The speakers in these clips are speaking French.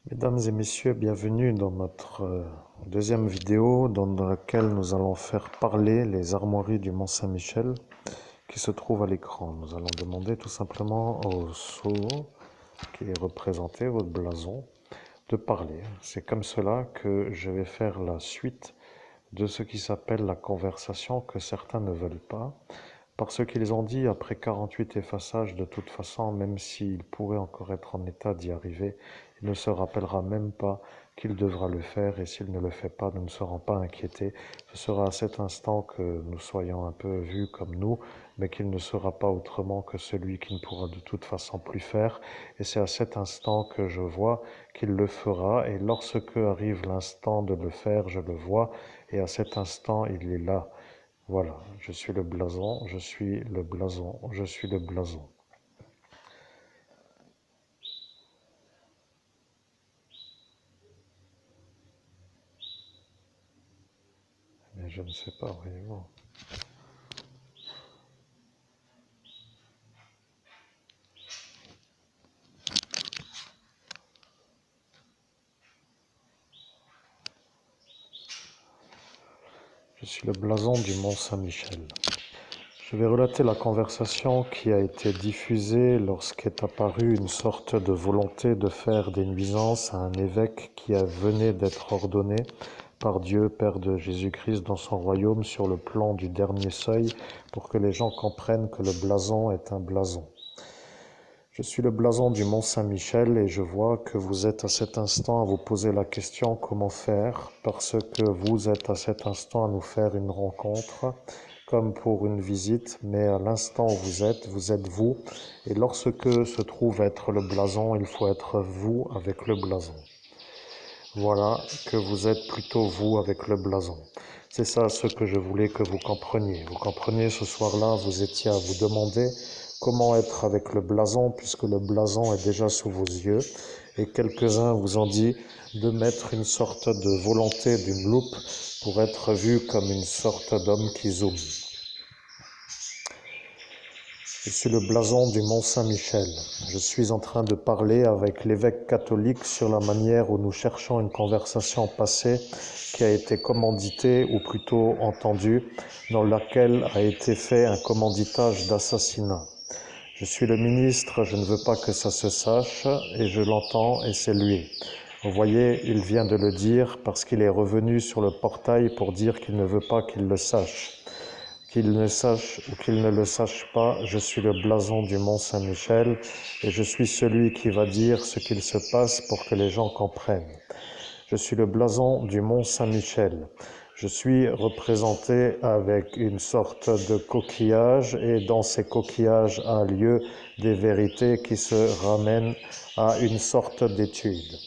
Mesdames et messieurs, bienvenue dans notre deuxième vidéo dans laquelle nous allons faire parler les armoiries du Mont-Saint-Michel qui se trouvent à l'écran. Nous allons demander tout simplement au sceau qui est représenté, votre blason, de parler. C'est comme cela que je vais faire la suite de ce qui s'appelle la conversation que certains ne veulent pas. Parce qu'ils ont dit, après 48 effaçages, de toute façon, même s'il pourrait encore être en état d'y arriver, il ne se rappellera même pas qu'il devra le faire, et s'il ne le fait pas, nous ne serons pas inquiétés. Ce sera à cet instant que nous soyons un peu vus comme nous, mais qu'il ne sera pas autrement que celui qui ne pourra de toute façon plus faire. Et c'est à cet instant que je vois qu'il le fera, et lorsque arrive l'instant de le faire, je le vois, et à cet instant, il est là. Voilà, je suis le blason, je suis le blason, je suis le blason. Mais je ne sais pas, voyez-vous. Je suis le blason du Mont-Saint-Michel. Je vais relater la conversation qui a été diffusée lorsqu'est apparue une sorte de volonté de faire des nuisances à un évêque qui venait d'être ordonné par Dieu, Père de Jésus-Christ, dans son royaume sur le plan du dernier seuil, pour que les gens comprennent que le blason est un blason. Je suis le blason du Mont-Saint-Michel et je vois que vous êtes à cet instant à vous poser la question comment faire, parce que vous êtes à cet instant à nous faire une rencontre, comme pour une visite, mais à l'instant où vous êtes vous, et lorsque se trouve être le blason, il faut être vous avec le blason. Voilà que vous êtes plutôt vous avec le blason. C'est ça ce que je voulais que vous compreniez. Vous compreniez, ce soir-là, vous étiez à vous demander comment être avec le blason, puisque le blason est déjà sous vos yeux, et quelques-uns vous ont dit de mettre une sorte de volonté d'une loupe pour être vu comme une sorte d'homme qui zoome. Je suis le blason du Mont-Saint-Michel. Je suis en train de parler avec l'évêque catholique sur la manière où nous cherchons une conversation passée qui a été commanditée, ou plutôt entendue, dans laquelle a été fait un commanditage d'assassinat. Je suis le ministre, je ne veux pas que ça se sache, et je l'entends, et c'est lui. Vous voyez, il vient de le dire parce qu'il est revenu sur le portail pour dire qu'il ne veut pas qu'il le sache. Qu'il ne sache ou qu'il ne le sache pas, je suis le blason du Mont-Saint-Michel et je suis celui qui va dire ce qu'il se passe pour que les gens comprennent. Je suis le blason du Mont-Saint-Michel. Je suis représenté avec une sorte de coquillage et dans ces coquillages a lieu des vérités qui se ramènent à une sorte d'étude.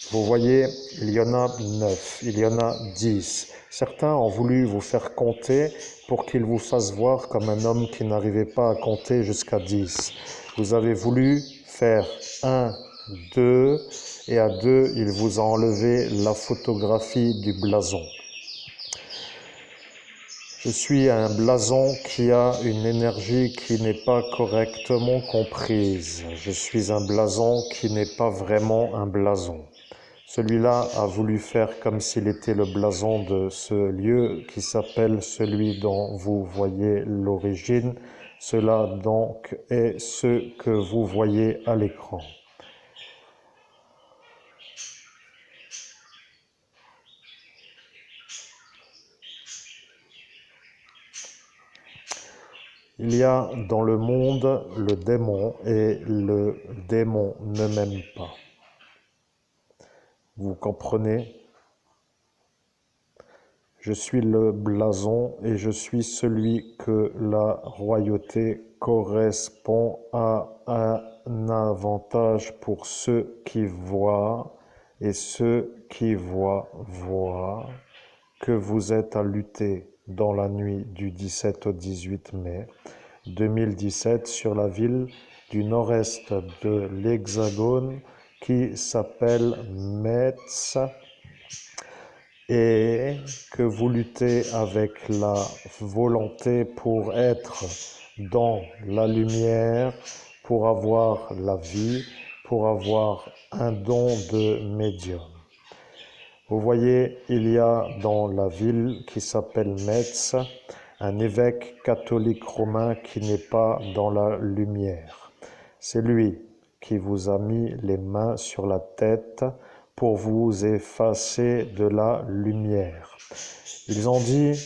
Vous voyez, il y en a 9, il y en a 10. Certains ont voulu vous faire compter pour qu'ils vous fassent voir comme un homme qui n'arrivait pas à compter jusqu'à 10. Vous avez voulu faire 1, 2, et à 2, il vous a enlevé la photographie du blason. Je suis un blason qui a une énergie qui n'est pas correctement comprise. Je suis un blason qui n'est pas vraiment un blason. Celui-là a voulu faire comme s'il était le blason de ce lieu qui s'appelle celui dont vous voyez l'origine. Cela donc est ce que vous voyez à l'écran. Il y a dans le monde le démon et le démon ne m'aime pas. Vous comprenez ? Je suis le blason et je suis celui que la royauté correspond à un avantage pour ceux qui voient et ceux qui voient que vous êtes à lutter dans la nuit du 17 au 18 mai 2017 sur la ville du nord-est de l'Hexagone qui s'appelle Metz et que vous luttez avec la volonté pour être dans la lumière, pour avoir la vie, pour avoir un don de médium. Vous voyez, il y a dans la ville qui s'appelle Metz un évêque catholique romain qui n'est pas dans la lumière. C'est lui qui vous a mis les mains sur la tête pour vous effacer de la lumière. Ils ont dit,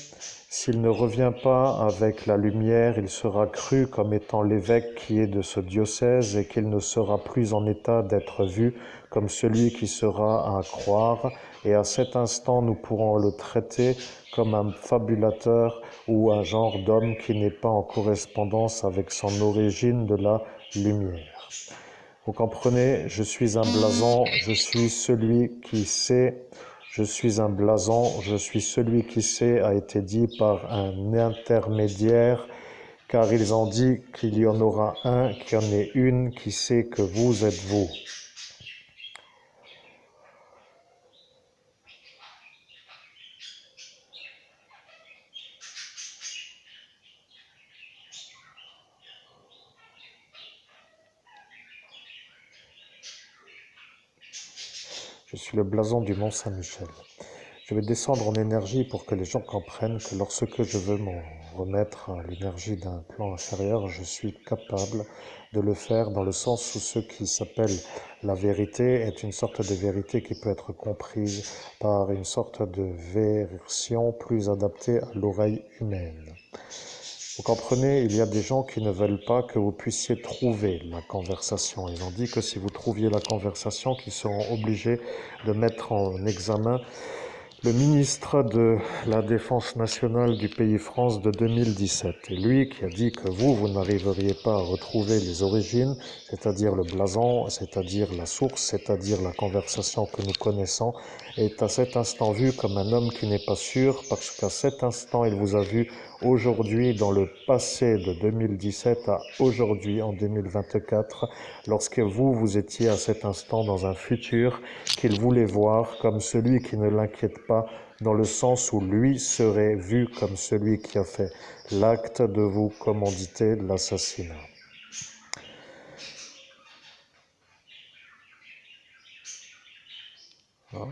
s'il ne revient pas avec la lumière, il sera cru comme étant l'évêque qui est de ce diocèse et qu'il ne sera plus en état d'être vu comme celui qui sera à croire. Et à cet instant, nous pourrons le traiter comme un fabulateur ou un genre d'homme qui n'est pas en correspondance avec son origine de la lumière. Vous comprenez, je suis un blason, je suis celui qui sait, je suis un blason, je suis celui qui sait, a été dit par un intermédiaire, car ils ont dit qu'il y en aura un, qu'il y en ait une qui sait que vous êtes vous. Je suis le blason du Mont Saint-Michel. Je vais descendre en énergie pour que les gens comprennent que lorsque je veux me remettre à l'énergie d'un plan inférieur, je suis capable de le faire dans le sens où ce qui s'appelle la vérité est une sorte de vérité qui peut être comprise par une sorte de version plus adaptée à l'oreille humaine. Vous comprenez, il y a des gens qui ne veulent pas que vous puissiez trouver la conversation. Ils ont dit que si vous trouviez la conversation, qu'ils seront obligés de mettre en examen le ministre de la Défense nationale du pays France de 2017. Et lui qui a dit que vous n'arriveriez pas à retrouver les origines, c'est-à-dire le blason, c'est-à-dire la source, c'est-à-dire la conversation que nous connaissons, est à cet instant vu comme un homme qui n'est pas sûr, parce qu'à cet instant, il vous a vu aujourd'hui dans le passé de 2017 à aujourd'hui en 2024, lorsque vous étiez à cet instant dans un futur qu'il voulait voir comme celui qui ne l'inquiète pas, dans le sens où lui serait vu comme celui qui a fait l'acte de vous commanditer l'assassinat. Hein?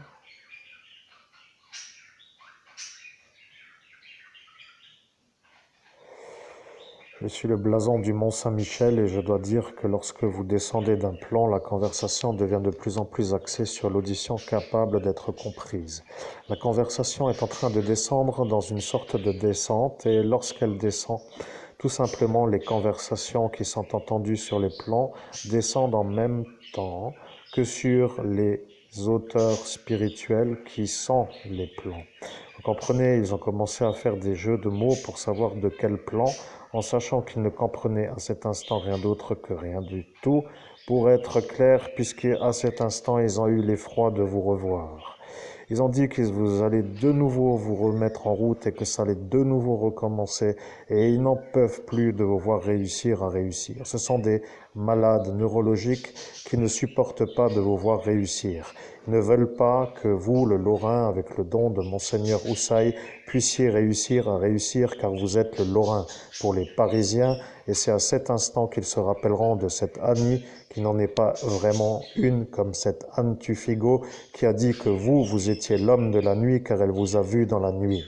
Je suis le blason du Mont Saint-Michel et je dois dire que lorsque vous descendez d'un plan, la conversation devient de plus en plus axée sur l'audition capable d'être comprise. La conversation est en train de descendre dans une sorte de descente et lorsqu'elle descend, tout simplement les conversations qui sont entendues sur les plans descendent en même temps que sur les auteurs spirituels qui sont les plans. Vous comprenez, ils ont commencé à faire des jeux de mots pour savoir de quel plan, en sachant qu'ils ne comprenaient à cet instant rien d'autre que rien du tout, pour être clair, puisqu'à cet instant, ils ont eu l'effroi de vous revoir. Ils ont dit que vous allez de nouveau vous remettre en route et que ça allait de nouveau recommencer et ils n'en peuvent plus de vous voir réussir à réussir. Ce sont des malades neurologiques qui ne supportent pas de vous voir réussir. Ils ne veulent pas que vous, le Lorrain, avec le don de Monseigneur Houssaye, puissiez réussir à réussir car vous êtes le Lorrain pour les Parisiens et c'est à cet instant qu'ils se rappelleront de cette Annie qui n'en est pas vraiment une comme cette Anne Tufigo qui a dit que vous étiez l'homme de la nuit car elle vous a vu dans la nuit.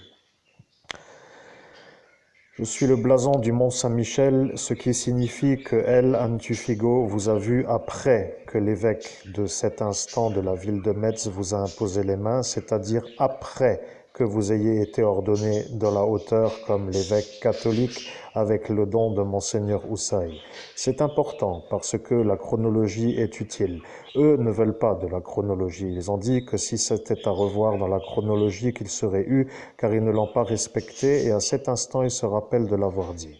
Je suis le blason du Mont Saint-Michel, ce qui signifie que elle, Anne Tufigo, vous a vu après que l'évêque de cet instant de la ville de Metz vous a imposé les mains, c'est-à-dire après que vous ayez été ordonné dans la hauteur comme l'évêque catholique avec le don de Monseigneur Houssaye. C'est important parce que la chronologie est utile. Eux ne veulent pas de la chronologie. Ils ont dit que si c'était à revoir dans la chronologie qu'ils seraient eus, car ils ne l'ont pas respecté et à cet instant ils se rappellent de l'avoir dit.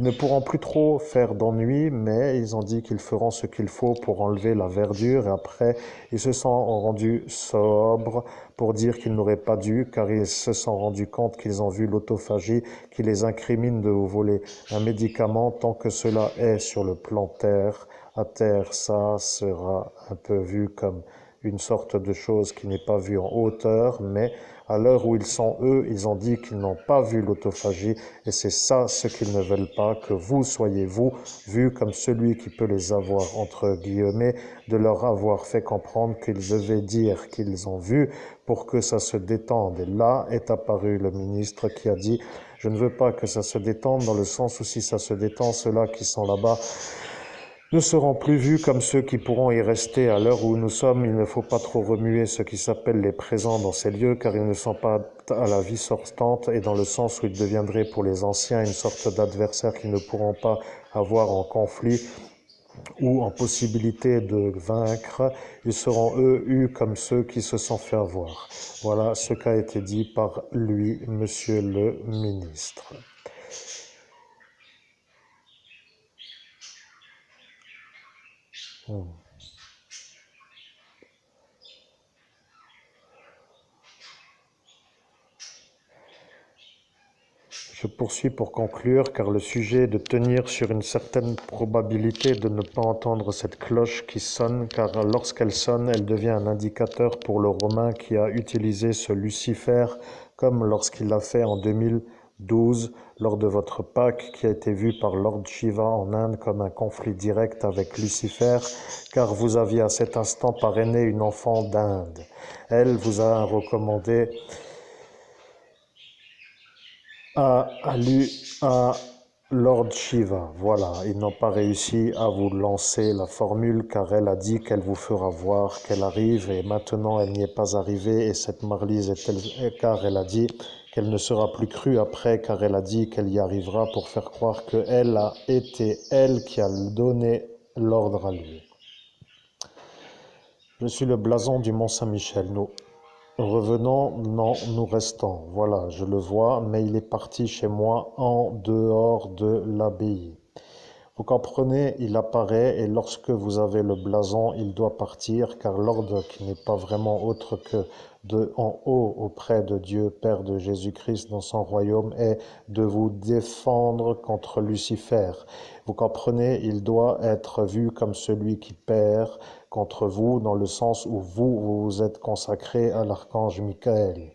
Ils ne pourront plus trop faire d'ennui, mais ils ont dit qu'ils feront ce qu'il faut pour enlever la verdure et après ils se sont rendus sobres pour dire qu'ils n'auraient pas dû car ils se sont rendus compte qu'ils ont vu l'autophagie qui les incrimine de vous voler un médicament tant que cela est sur le plan terre. À terre, ça sera un peu vu comme une sorte de chose qui n'est pas vue en hauteur, mais à l'heure où ils sont eux, ils ont dit qu'ils n'ont pas vu l'autophagie, et c'est ça ce qu'ils ne veulent pas, que vous soyez vous, vu comme celui qui peut les avoir, entre guillemets, de leur avoir fait comprendre qu'ils devaient dire qu'ils ont vu pour que ça se détende. Et là est apparu le ministre qui a dit « Je ne veux pas que ça se détende dans le sens où si ça se détend, ceux-là qui sont là-bas ne seront plus vus comme ceux qui pourront y rester. À l'heure où nous sommes, il ne faut pas trop remuer ce qui s'appelle les présents dans ces lieux, car ils ne sont pas à la vie sortante, et dans le sens où ils deviendraient pour les anciens une sorte d'adversaire qu'ils ne pourront pas avoir en conflit ou en possibilité de vaincre, ils seront eux eus comme ceux qui se sont fait avoir. Voilà ce qu'a été dit par lui, monsieur le ministre. Je poursuis pour conclure, car le sujet est de tenir sur une certaine probabilité de ne pas entendre cette cloche qui sonne, car lorsqu'elle sonne, elle devient un indicateur pour le Romain qui a utilisé ce Lucifer, comme lorsqu'il l'a fait en 2012, lors de votre Pâques, qui a été vu par Lord Shiva en Inde comme un conflit direct avec Lucifer, car vous aviez à cet instant parrainé une enfant d'Inde. Elle vous a recommandé à Lord Shiva. Voilà, ils n'ont pas réussi à vous lancer la formule car elle a dit qu'elle vous fera voir qu'elle arrive et maintenant elle n'y est pas arrivée et cette Marlise est car elle a dit qu'elle ne sera plus crue après car elle a dit qu'elle y arrivera pour faire croire qu'elle a été elle qui a donné l'ordre à lui. Je suis le blason du Mont Saint-Michel. Nous revenons, non, nous restons. Voilà, je le vois, mais il est parti chez moi en dehors de l'abbaye. Vous comprenez, il apparaît et lorsque vous avez le blason, il doit partir car l'ordre qui n'est pas vraiment autre que de en haut auprès de Dieu, Père de Jésus-Christ dans son royaume est de vous défendre contre Lucifer. Vous comprenez, il doit être vu comme celui qui perd contre vous dans le sens où vous vous êtes consacré à l'archange Michael.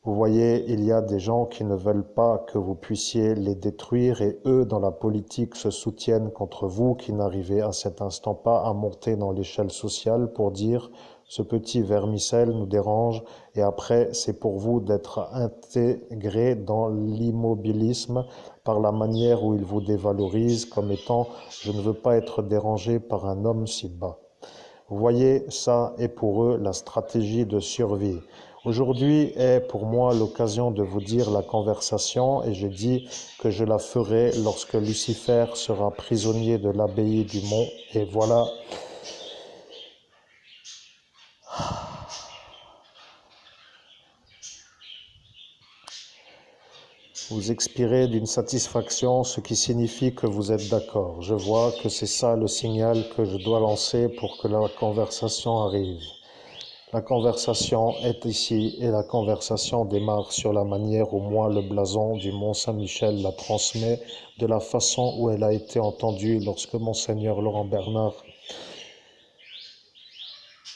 Vous voyez, il y a des gens qui ne veulent pas que vous puissiez les détruire et eux, dans la politique, se soutiennent contre vous qui n'arrivez à cet instant pas à monter dans l'échelle sociale pour dire ce petit vermicelle nous dérange et après c'est pour vous d'être intégré dans l'immobilisme par la manière où il vous dévalorise comme étant je ne veux pas être dérangé par un homme si bas. Vous voyez, ça est pour eux la stratégie de survie. Aujourd'hui est pour moi l'occasion de vous dire la conversation et je dis que je la ferai lorsque Lucifer sera prisonnier de l'abbaye du Mont. Et voilà. Vous expirez d'une satisfaction, ce qui signifie que vous êtes d'accord. Je vois que c'est ça le signal que je dois lancer pour que la conversation arrive. La conversation est ici et la conversation démarre sur la manière où moi, le blason du Mont Saint-Michel, la transmet de la façon où elle a été entendue lorsque Monseigneur Laurent Bernard,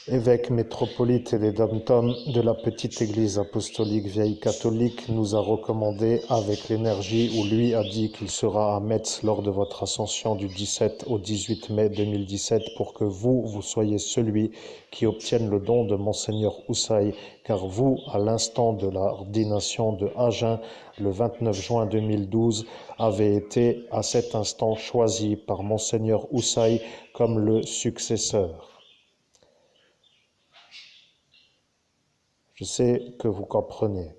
évêque métropolite des dom-toms de la petite église apostolique vieille catholique, nous a recommandé avec l'énergie où lui a dit qu'il sera à Metz lors de votre ascension du 17 au 18 mai 2017 pour que vous soyez celui qui obtienne le don de Monseigneur Houssaye, car vous, à l'instant de l'ordination de Agen, le 29 juin 2012, avez été à cet instant choisi par Monseigneur Houssaye comme le successeur. Je sais que vous comprenez.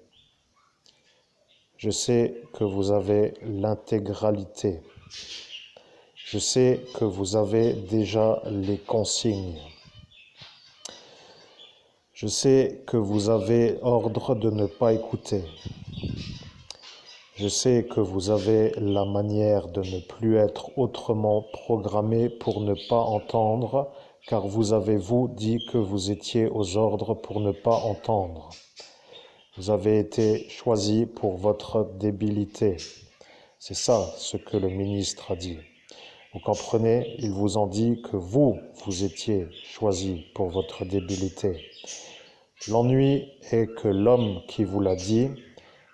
Je sais que vous avez l'intégralité. Je sais que vous avez déjà les consignes. Je sais que vous avez ordre de ne pas écouter. Je sais que vous avez la manière de ne plus être autrement programmé pour ne pas entendre, car vous avez, vous, dit que vous étiez aux ordres pour ne pas entendre. Vous avez été choisi pour votre débilité. C'est ça ce que le ministre a dit. Vous comprenez, ils vous ont dit que vous étiez choisi pour votre débilité. L'ennui est que l'homme qui vous l'a dit,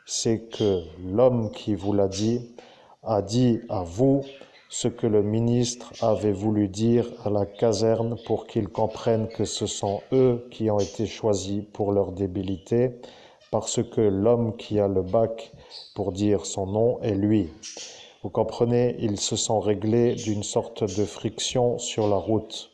c'est que l'homme qui vous l'a dit a dit à vous ce que le ministre avait voulu dire à la caserne pour qu'ils comprennent que ce sont eux qui ont été choisis pour leur débilité, parce que l'homme qui a le bac pour dire son nom est lui. Vous comprenez, ils se sont réglés d'une sorte de friction sur la route.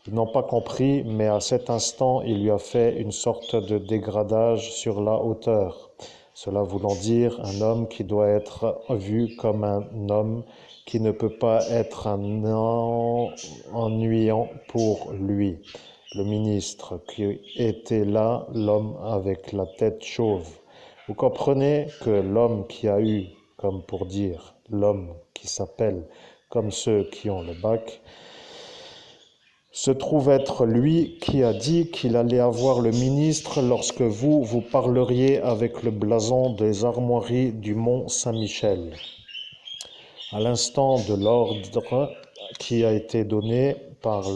Ils n'ont pas compris, mais à cet instant, il lui a fait une sorte de dégradage sur la hauteur. Cela voulant dire un homme qui doit être vu comme un homme qui ne peut pas être un ennuyant pour lui. Le ministre qui était là, l'homme avec la tête chauve. Vous comprenez que l'homme qui a eu, comme pour dire, l'homme qui s'appelle comme ceux qui ont le bac, se trouve être lui qui a dit qu'il allait avoir le ministre lorsque vous parleriez avec le blason des armoiries du mont Saint-Michel. À l'instant de l'ordre qui a été donné par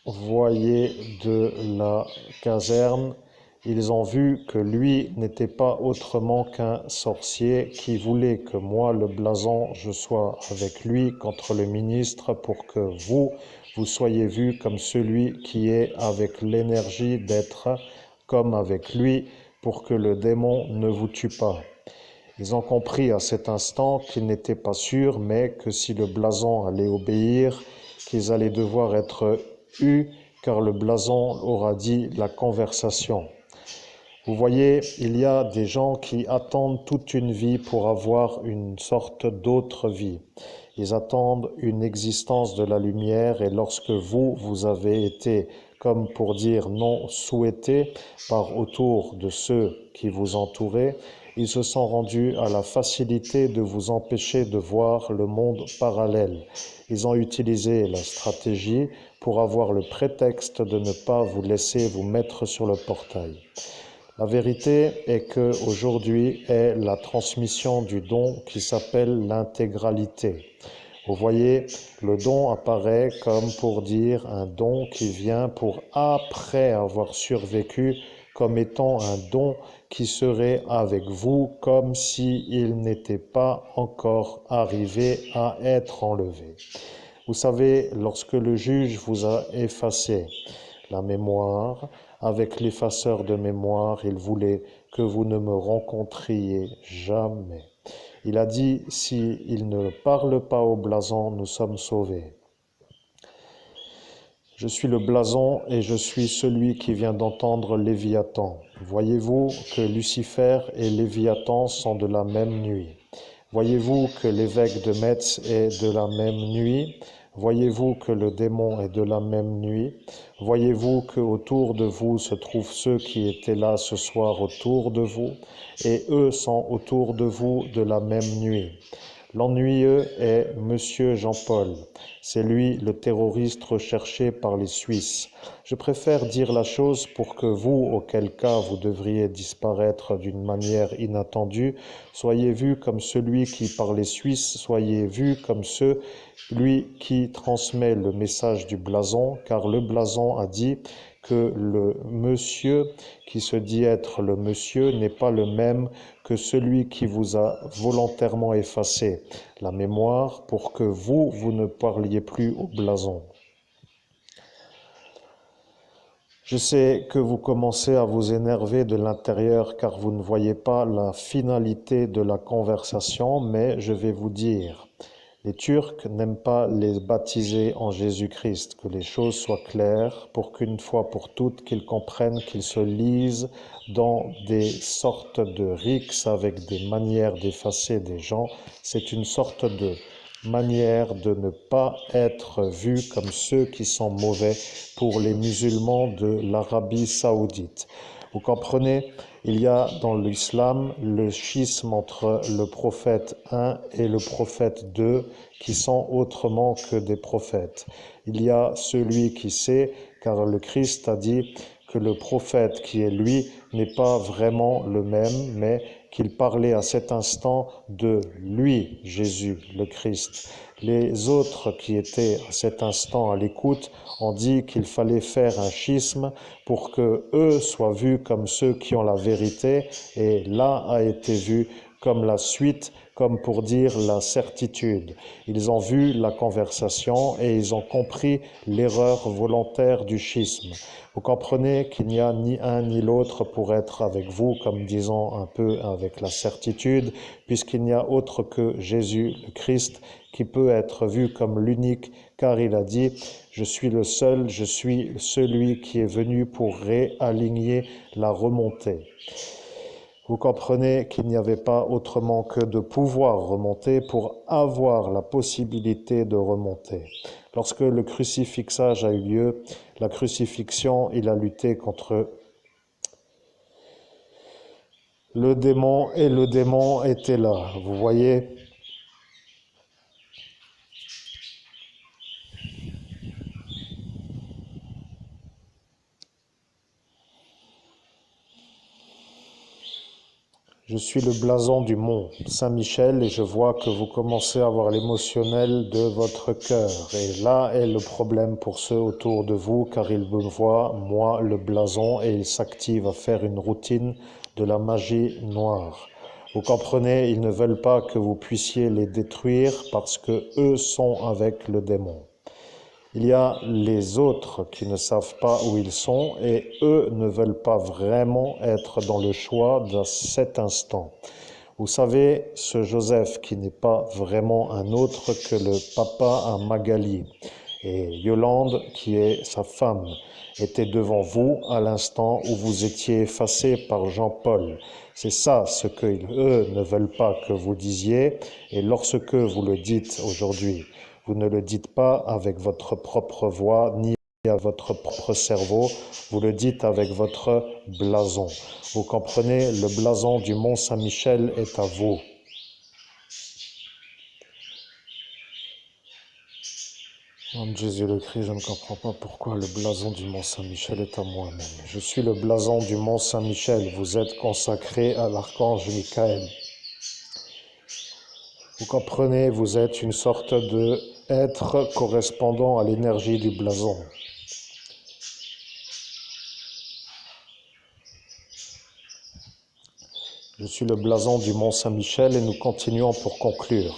l'envoyé de la caserne, ils ont vu que lui n'était pas autrement qu'un sorcier qui voulait que moi, le blason, je sois avec lui contre le ministre pour que vous soyez vus comme celui qui est avec l'énergie d'être comme avec lui pour que le démon ne vous tue pas. Ils ont compris à cet instant qu'ils n'étaient pas sûrs, mais que si le blason allait obéir, qu'ils allaient devoir être eus, car le blason aura dit la conversation. Vous voyez, il y a des gens qui attendent toute une vie pour avoir une sorte d'autre vie. Ils attendent une existence de la lumière et lorsque vous avez été, comme pour dire non souhaité, par autour de ceux qui vous entouraient, ils se sont rendus à la facilité de vous empêcher de voir le monde parallèle. Ils ont utilisé la stratégie pour avoir le prétexte de ne pas vous laisser vous mettre sur le portail. La vérité est qu'aujourd'hui est la transmission du don qui s'appelle l'intégralité. Vous voyez, le don apparaît comme pour dire un don qui vient pour après avoir survécu comme étant un don qui serait avec vous comme s'il n'était pas encore arrivé à être enlevé. Vous savez, lorsque le juge vous a effacé la mémoire, avec l'effaceur de mémoire, il voulait que vous ne me rencontriez jamais. Il a dit, si il ne parle pas au blason, nous sommes sauvés. Je suis le blason et je suis celui qui vient d'entendre Léviathan. Voyez-vous que Lucifer et Léviathan sont de la même nuit. Voyez-vous que l'évêque de Metz est de la même nuit. Voyez-vous que le démon est de la même nuit. Voyez-vous qu'autour de vous se trouvent ceux qui étaient là ce soir autour de vous, et eux sont autour de vous de la même nuit. L'ennuyeux est Monsieur Jean-Paul. C'est lui le terroriste recherché par les Suisses. Je préfère dire la chose pour que vous, auquel cas vous devriez disparaître d'une manière inattendue, soyez vus comme celui qui par les Suisses, soyez vus comme celui qui transmet le message du blason, car le blason a dit que le monsieur qui se dit être le monsieur n'est pas le même que celui qui vous a volontairement effacé la mémoire pour que vous ne parliez plus au blason. Je sais que vous commencez à vous énerver de l'intérieur car vous ne voyez pas la finalité de la conversation, mais je vais vous dire, les Turcs n'aiment pas les baptiser en Jésus-Christ, que les choses soient claires pour qu'une fois pour toutes qu'ils comprennent qu'ils se lisent dans des sortes de rixes avec des manières d'effacer des gens. C'est une sorte de manière de ne pas être vus comme ceux qui sont mauvais pour les musulmans de l'Arabie saoudite. Vous comprenez, il y a dans l'islam le schisme entre le prophète 1 et le prophète 2 qui sont autrement que des prophètes. Il y a celui qui sait, car le Christ a dit que le prophète qui est lui n'est pas vraiment le même, mais qu'il parlait à cet instant de lui, Jésus, le Christ. Les autres qui étaient à cet instant à l'écoute ont dit qu'il fallait faire un schisme pour que eux soient vus comme ceux qui ont la vérité, et là a été vu comme la suite, comme pour dire la certitude. Ils ont vu la conversation et ils ont compris l'erreur volontaire du schisme. Vous comprenez qu'il n'y a ni un ni l'autre pour être avec vous, comme disons un peu avec la certitude, puisqu'il n'y a autre que Jésus, le Christ, qui peut être vu comme l'unique, car il a dit « Je suis le seul, je suis celui qui est venu pour réaligner la remontée ». Vous comprenez qu'il n'y avait pas autrement que de pouvoir remonter pour avoir la possibilité de remonter. Lorsque le crucifixage a eu lieu, la crucifixion, il a lutté contre le démon et le démon était là. Vous voyez ? Je suis le blason du mont Saint-Michel et je vois que vous commencez à avoir l'émotionnel de votre cœur. Et là est le problème pour ceux autour de vous, car ils me voient, moi, le blason, et ils s'activent à faire une routine de la magie noire. Vous comprenez, ils ne veulent pas que vous puissiez les détruire parce que eux sont avec le démon. Il y a les autres qui ne savent pas où ils sont et eux ne veulent pas vraiment être dans le choix de cet instant. Vous savez, ce Joseph qui n'est pas vraiment un autre que le papa à Magali et Yolande qui est sa femme était devant vous à l'instant où vous étiez effacé par Jean-Paul. C'est ça ce qu'eux ne veulent pas que vous disiez et lorsque vous le dites aujourd'hui, vous ne le dites pas avec votre propre voix, ni à votre propre cerveau, vous le dites avec votre blason. Vous comprenez, le blason du Mont Saint-Michel est à vous. Nom de Jésus le Christ, je ne comprends pas pourquoi le blason du Mont Saint-Michel est à moi-même. Je suis le blason du Mont Saint-Michel, vous êtes consacré à l'archange Michael. Vous comprenez, vous êtes une sorte de être correspondant à l'énergie du blason. Je suis le blason du Mont Saint-Michel et nous continuons pour conclure.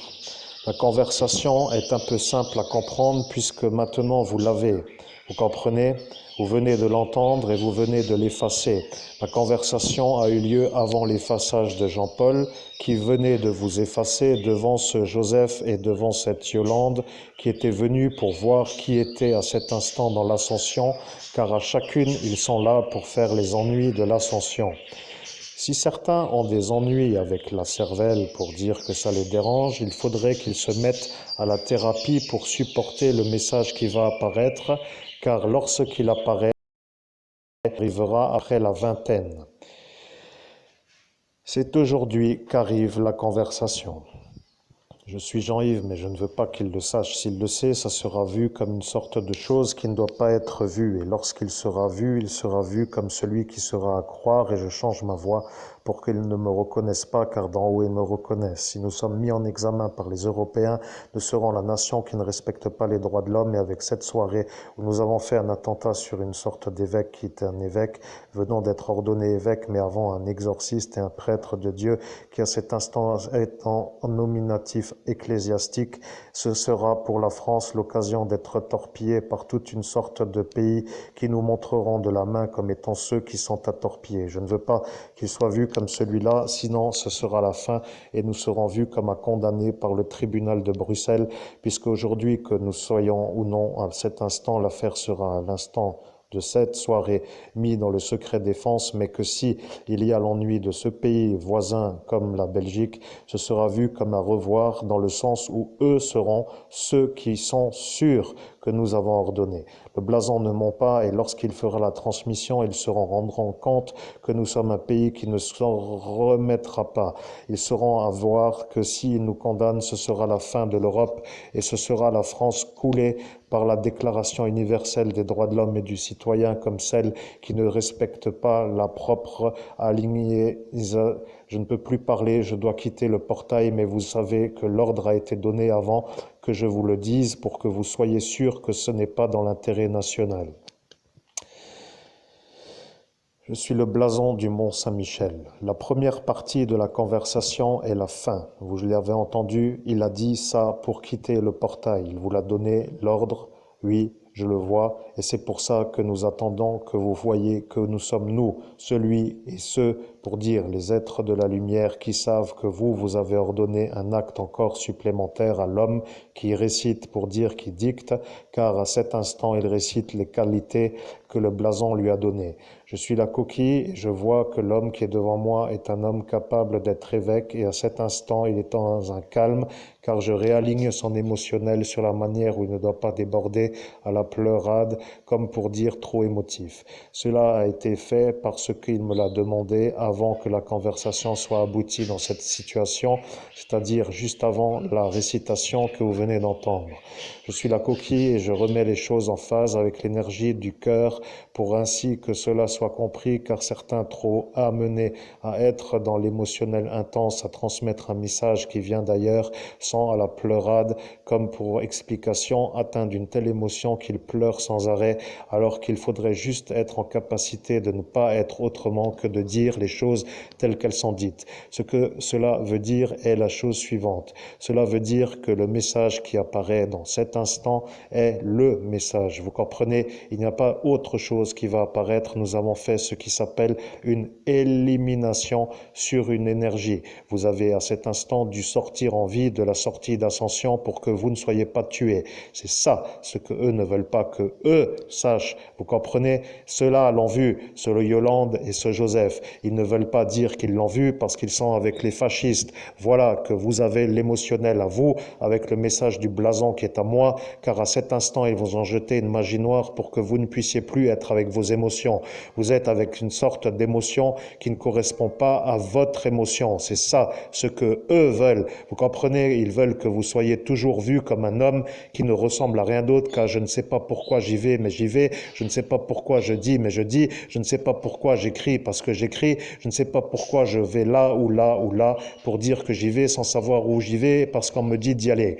La conversation est un peu simple à comprendre puisque maintenant vous l'avez. Vous comprenez ? Vous venez de l'entendre et vous venez de l'effacer. La conversation a eu lieu avant l'effaçage de Jean-Paul qui venait de vous effacer devant ce Joseph et devant cette Yolande qui étaient venus pour voir qui était à cet instant dans l'ascension, car à chacune ils sont là pour faire les ennuis de l'ascension. Si certains ont des ennuis avec la cervelle pour dire que ça les dérange, il faudrait qu'ils se mettent à la thérapie pour supporter le message qui va apparaître, car lorsqu'il apparaît, il arrivera après la vingtaine. C'est aujourd'hui qu'arrive la conversation. Je suis Jean-Yves, mais je ne veux pas qu'il le sache. S'il le sait, ça sera vu comme une sorte de chose qui ne doit pas être vue. Et lorsqu'il sera vu comme celui qui sera à croire, et je change ma voix pour qu'ils ne me reconnaissent pas, car d'en haut ils me reconnaissent. Si nous sommes mis en examen par les Européens, nous serons la nation qui ne respecte pas les droits de l'homme. Et avec cette soirée où nous avons fait un attentat sur une sorte d'évêque qui était un évêque, venant d'être ordonné évêque, mais avant un exorciste et un prêtre de Dieu, qui à cet instant est en nominatif ecclésiastique, ce sera pour la France l'occasion d'être torpillé par toute une sorte de pays qui nous montreront de la main comme étant ceux qui sont à torpiller. Je ne veux pas qu'il soit vu comme celui-là, sinon ce sera la fin et nous serons vus comme à condamner par le tribunal de Bruxelles, puisque aujourd'hui, que nous soyons ou non à cet instant, l'affaire sera à l'instant de cette soirée mis dans le secret défense, mais que si il y a l'ennui de ce pays voisin comme la Belgique, ce sera vu comme à revoir dans le sens où eux seront ceux qui sont sûrs que nous avons ordonné. Le blason ne ment pas et lorsqu'il fera la transmission, ils se rendront compte que nous sommes un pays qui ne s'en remettra pas. Ils sauront à voir que s'ils nous condamnent, ce sera la fin de l'Europe et ce sera la France coulée par la Déclaration universelle des droits de l'homme et du citoyen comme celle qui ne respecte pas la propre alignée. Je ne peux plus parler, je dois quitter le portail, mais vous savez que l'ordre a été donné avant que je vous le dise pour que vous soyez sûrs que ce n'est pas dans l'intérêt national. Je suis le blason du Mont Saint-Michel. La première partie de la conversation est la fin. Vous l'avez entendu, il a dit ça pour quitter le portail. Il vous l'a donné, l'ordre. Oui, je le vois, et c'est pour ça que nous attendons que vous voyez que nous sommes nous, celui et ceux, pour dire les êtres de la lumière qui savent que vous avez ordonné un acte encore supplémentaire à l'homme qui récite pour dire qui dicte, car à cet instant il récite les qualités que le blason lui a données. Je suis la coquille et je vois que l'homme qui est devant moi est un homme capable d'être évêque et à cet instant il est dans un calme car je réaligne son émotionnel sur la manière où il ne doit pas déborder à la pleurade comme pour dire trop émotif. Cela a été fait parce qu'il me l'a demandé avant que la conversation soit aboutie dans cette situation, c'est-à-dire juste avant la récitation que vous venez d'entendre. Je suis la coquille et je remets les choses en phase avec l'énergie du cœur pour ainsi que cela soit compris, car certains trop amenés à être dans l'émotionnel intense, à transmettre un message qui vient d'ailleurs, sont à la pleurade, comme pour explication, atteints d'une telle émotion qu'ils pleurent sans arrêt, alors qu'il faudrait juste être en capacité de ne pas être autrement que de dire les choses telles qu'elles sont dites. Ce que cela veut dire est la chose suivante. Cela veut dire que le message qui apparaît dans cet instant est le message. Vous comprenez, il n'y a pas autre chose qui va apparaître. Nous avons fait ce qui s'appelle une élimination sur une énergie. Vous avez à cet instant dû sortir en vie de la sortie d'ascension pour que vous ne soyez pas tués. C'est ça ce que eux ne veulent pas que eux sachent. Vous comprenez? Ceux-là l'ont vu, ce Yolande et ce Joseph. Ils ne veulent pas dire qu'ils l'ont vu parce qu'ils sont avec les fascistes. Voilà que vous avez l'émotionnel à vous avec le message du blason qui est à moi, car à cet instant, ils vous ont jeté une magie noire pour que vous ne puissiez plus être avec vos émotions. Vous êtes avec une sorte d'émotion qui ne correspond pas à votre émotion. C'est ça ce que eux veulent. Vous comprenez? Ils veulent que vous soyez toujours vu comme un homme qui ne ressemble à rien d'autre qu'à je ne sais pas pourquoi j'y vais, mais j'y vais. Je ne sais pas pourquoi je dis, mais je dis. Je ne sais pas pourquoi j'écris parce que j'écris. Je ne sais pas pourquoi je vais là ou là ou là pour dire que j'y vais sans savoir où j'y vais parce qu'on me dit d'y aller.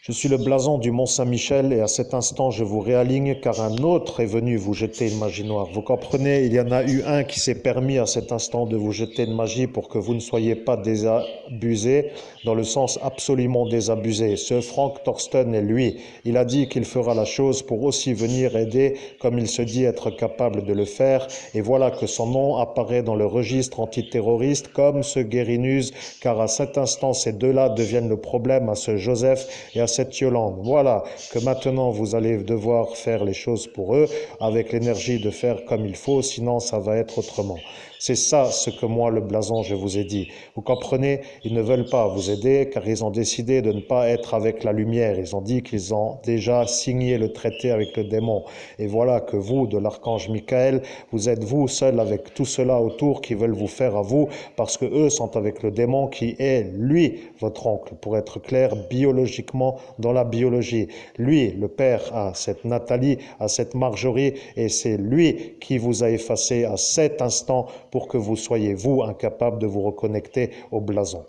Je suis le blason du Mont Saint-Michel et à cet instant je vous réaligne car un autre est venu vous jeter une magie noire. Vous comprenez, il y en a eu un qui s'est permis à cet instant de vous jeter une magie pour que vous ne soyez pas désabusés, dans le sens absolument désabusé. Ce Frank Thorsten est lui. Il a dit qu'il fera la chose pour aussi venir aider comme il se dit être capable de le faire et voilà que son nom apparaît dans le registre antiterroriste comme ce Guérinus car à cet instant ces deux-là deviennent le problème à ce Joseph et à cette Yolande. Voilà que maintenant vous allez devoir faire les choses pour eux avec l'énergie de faire comme il faut, sinon ça va être autrement. C'est ça ce que moi, le blason, je vous ai dit. Vous comprenez, ils ne veulent pas vous aider car ils ont décidé de ne pas être avec la lumière. Ils ont dit qu'ils ont déjà signé le traité avec le démon. Et voilà que vous, de l'archange Michael, vous êtes vous seul avec tout cela autour qui veulent vous faire à vous parce que eux sont avec le démon qui est, lui, votre oncle, pour être clair, biologiquement dans la biologie. Lui, le père, a cette Nathalie, a cette Marjorie et c'est lui qui vous a effacé à cet instant pour que vous soyez, vous, incapable de vous reconnecter au blason.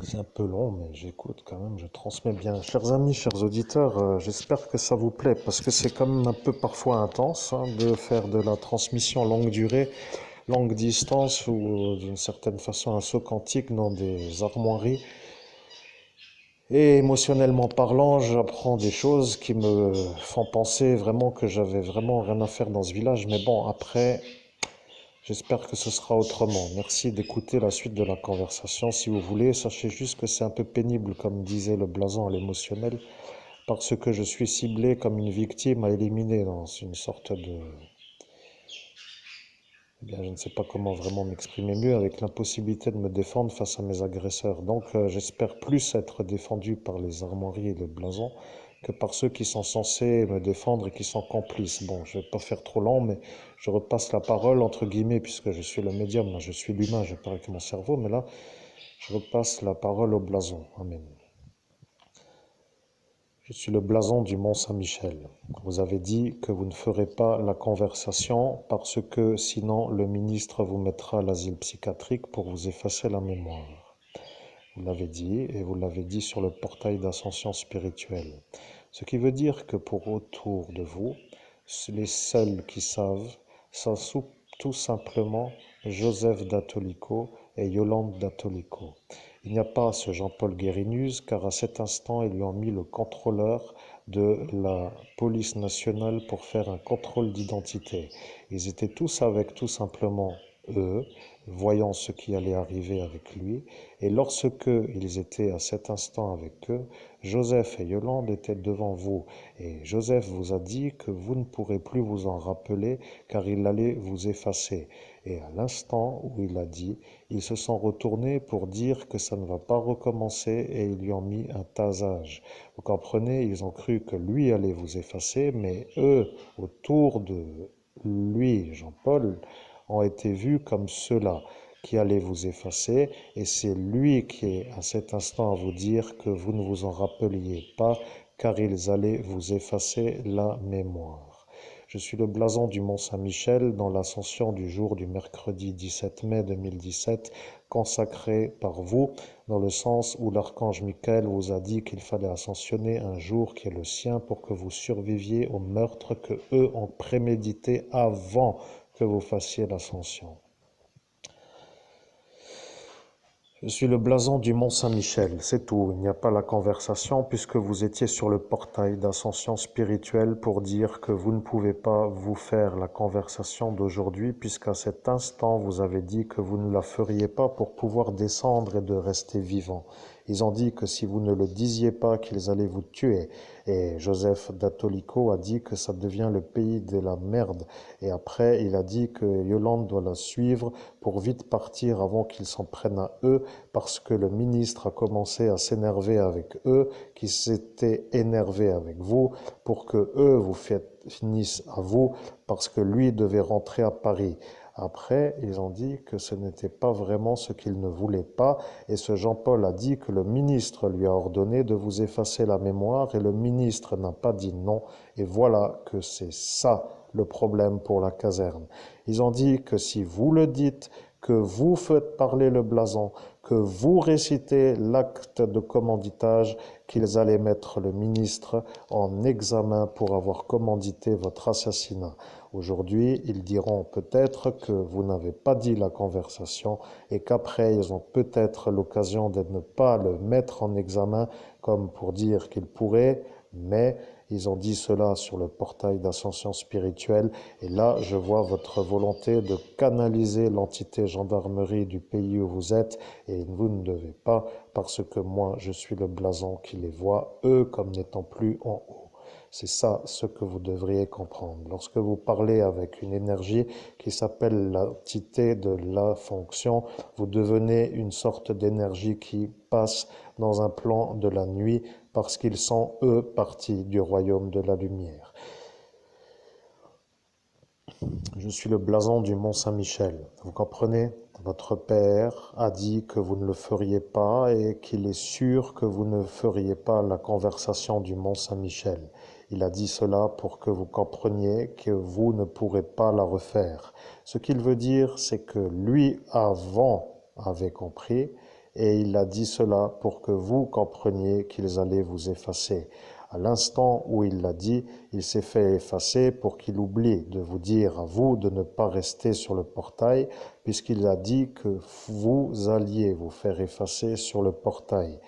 C'est un peu long, mais j'écoute quand même, je transmets bien. Chers amis, chers auditeurs, j'espère que ça vous plaît, parce que c'est quand même un peu parfois intense de faire de la transmission longue durée, longue distance, ou d'une certaine façon un saut quantique dans des armoiries. Et émotionnellement parlant, j'apprends des choses qui me font penser vraiment que j'avais vraiment rien à faire dans ce village. Mais bon, après, j'espère que ce sera autrement. Merci d'écouter la suite de la conversation si vous voulez. Sachez juste que c'est un peu pénible, comme disait le blason à l'émotionnel, parce que je suis ciblé comme une victime à éliminer dans une sorte de... Eh bien, je ne sais pas comment vraiment m'exprimer mieux avec l'impossibilité de me défendre face à mes agresseurs. Donc, j'espère plus être défendu par les armoiries et le blason que par ceux qui sont censés me défendre et qui sont complices. Bon, je vais pas faire trop long, mais je repasse la parole entre guillemets, puisque je suis le médium, là, je suis l'humain, je parle avec mon cerveau, mais là, je repasse la parole au blason. Amen. Je suis le blason du Mont Saint-Michel. Vous avez dit que vous ne ferez pas la conversation parce que sinon le ministre vous mettra à l'asile psychiatrique pour vous effacer la mémoire. Vous l'avez dit et vous l'avez dit sur le portail d'ascension spirituelle. Ce qui veut dire que pour autour de vous, les seuls qui savent sont tout simplement Joseph d'Atolico et Yolande d'Atolico. Il n'y a pas ce Jean-Paul Guérinus car à cet instant ils lui ont mis le contrôleur de la police nationale pour faire un contrôle d'identité. Ils étaient tous avec tout simplement eux, voyant ce qui allait arriver avec lui, et lorsque ils étaient à cet instant avec eux, Joseph et Yolande étaient devant vous, et Joseph vous a dit que vous ne pourrez plus vous en rappeler car il allait vous effacer. Et à l'instant où il a dit, ils se sont retournés pour dire que ça ne va pas recommencer et ils lui ont mis un tasage. Vous comprenez, ils ont cru que lui allait vous effacer, mais eux, autour de lui, Jean-Paul, ont été vus comme ceux-là qui allaient vous effacer, et c'est lui qui est à cet instant à vous dire que vous ne vous en rappeliez pas, car ils allaient vous effacer la mémoire. Je suis le blason du Mont Saint-Michel dans l'ascension du jour du mercredi 17 mai 2017, consacré par vous, dans le sens où l'archange Michael vous a dit qu'il fallait ascensionner un jour qui est le sien pour que vous surviviez au meurtre que eux ont prémédité avant que vous fassiez l'ascension. Je suis le blason du Mont Saint-Michel, c'est tout. Il n'y a pas la conversation puisque vous étiez sur le portail d'ascension spirituelle pour dire que vous ne pouvez pas vous faire la conversation d'aujourd'hui puisqu'à cet instant vous avez dit que vous ne la feriez pas pour pouvoir descendre et de rester vivant. Ils ont dit que si vous ne le disiez pas qu'ils allaient vous tuer. Et Joseph d'Atolico a dit que ça devient le pays de la merde. Et après il a dit que Yolande doit la suivre pour vite partir avant qu'ils s'en prennent à eux parce que le ministre a commencé à s'énerver avec eux, qui s'était énervé avec vous, pour que eux vous finissent à vous, parce que lui devait rentrer à Paris. Après, ils ont dit que ce n'était pas vraiment ce qu'ils ne voulaient pas, et ce Jean-Paul a dit que le ministre lui a ordonné de vous effacer la mémoire, et le ministre n'a pas dit non, et voilà que c'est ça le problème pour la caserne. Ils ont dit que si vous le dites, que vous faites parler le blason, que vous récitez l'acte de commanditage, qu'ils allaient mettre le ministre en examen pour avoir commandité votre assassinat. Aujourd'hui, ils diront peut-être que vous n'avez pas dit la conversation et qu'après, ils ont peut-être l'occasion de ne pas le mettre en examen comme pour dire qu'ils pourraient, mais ils ont dit cela sur le portail d'ascension spirituelle et là, je vois votre volonté de canaliser l'entité gendarmerie du pays où vous êtes et vous ne devez pas parce que moi, je suis le blason qui les voit, eux comme n'étant plus en haut. C'est ça ce que vous devriez comprendre. Lorsque vous parlez avec une énergie qui s'appelle l'entité de la fonction, vous devenez une sorte d'énergie qui passe dans un plan de la nuit parce qu'ils sont, eux, partis du royaume de la lumière. Je suis le blason du Mont Saint-Michel. Vous comprenez? Votre père a dit que vous ne le feriez pas et qu'il est sûr que vous ne feriez pas la conversation du Mont Saint-Michel. Il a dit cela pour que vous compreniez que vous ne pourrez pas la refaire. Ce qu'il veut dire, c'est que lui avant avait compris et il a dit cela pour que vous compreniez qu'ils allaient vous effacer. À l'instant où il l'a dit, il s'est fait effacer pour qu'il oublie de vous dire à vous de ne pas rester sur le portail, puisqu'il a dit que vous alliez vous faire effacer sur le portail,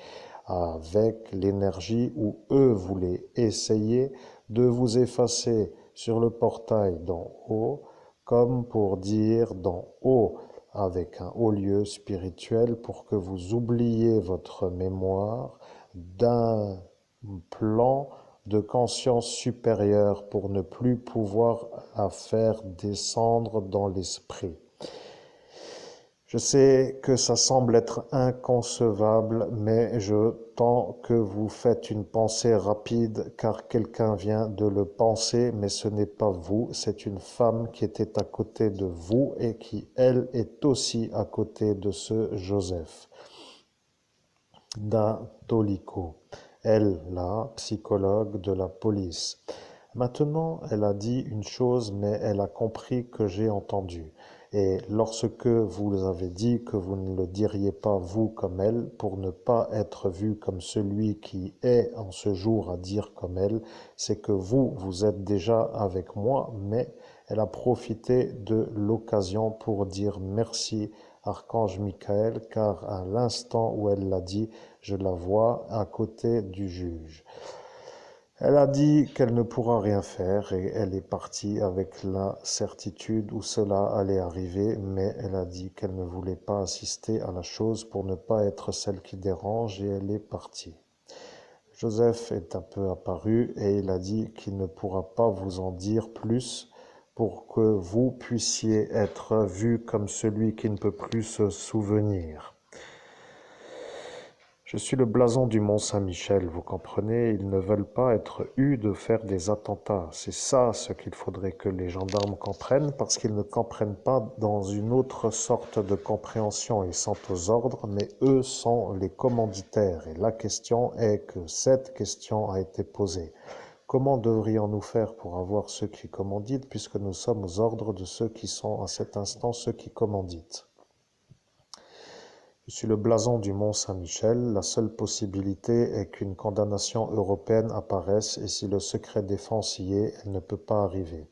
avec l'énergie où eux voulaient essayer de vous effacer sur le portail d'en haut, comme pour dire d'en haut, avec un haut lieu spirituel, pour que vous oubliez votre mémoire d'un plan de conscience supérieure pour ne plus pouvoir la faire descendre dans l'esprit. Je sais que ça semble être inconcevable, mais je tends que vous faites une pensée rapide car quelqu'un vient de le penser, mais ce n'est pas vous, c'est une femme qui était à côté de vous et qui, elle, est aussi à côté de ce Joseph. D'Atolico, elle, la psychologue de la police. Maintenant, elle a dit une chose, mais elle a compris que j'ai entendu. Et lorsque vous avez dit que vous ne le diriez pas vous comme elle, pour ne pas être vu comme celui qui est en ce jour à dire comme elle, c'est que vous êtes déjà avec moi, mais elle a profité de l'occasion pour dire merci, Archange Michael, car à l'instant où elle l'a dit, je la vois à côté du juge. Elle a dit qu'elle ne pourra rien faire et elle est partie avec la certitude où cela allait arriver, mais elle a dit qu'elle ne voulait pas assister à la chose pour ne pas être celle qui dérange et elle est partie. Joseph est un peu apparu et il a dit qu'il ne pourra pas vous en dire plus pour que vous puissiez être vu comme celui qui ne peut plus se souvenir. Je suis le blason du Mont Saint-Michel, vous comprenez, ils ne veulent pas être eus de faire des attentats. C'est ça ce qu'il faudrait que les gendarmes comprennent, parce qu'ils ne comprennent pas dans une autre sorte de compréhension. Ils sont aux ordres, mais eux sont les commanditaires. Et la question est que cette question a été posée. Comment devrions-nous faire pour avoir ceux qui commanditent, puisque nous sommes aux ordres de ceux qui sont à cet instant ceux qui commanditent? Je suis le blason du Mont Saint-Michel. La seule possibilité est qu'une condamnation européenne apparaisse et si le secret défense y est, elle ne peut pas arriver.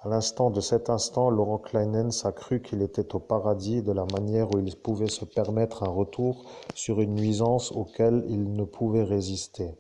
À l'instant de cet instant, Laurent Kleinens a cru qu'il était au paradis de la manière où il pouvait se permettre un retour sur une nuisance auquel il ne pouvait résister.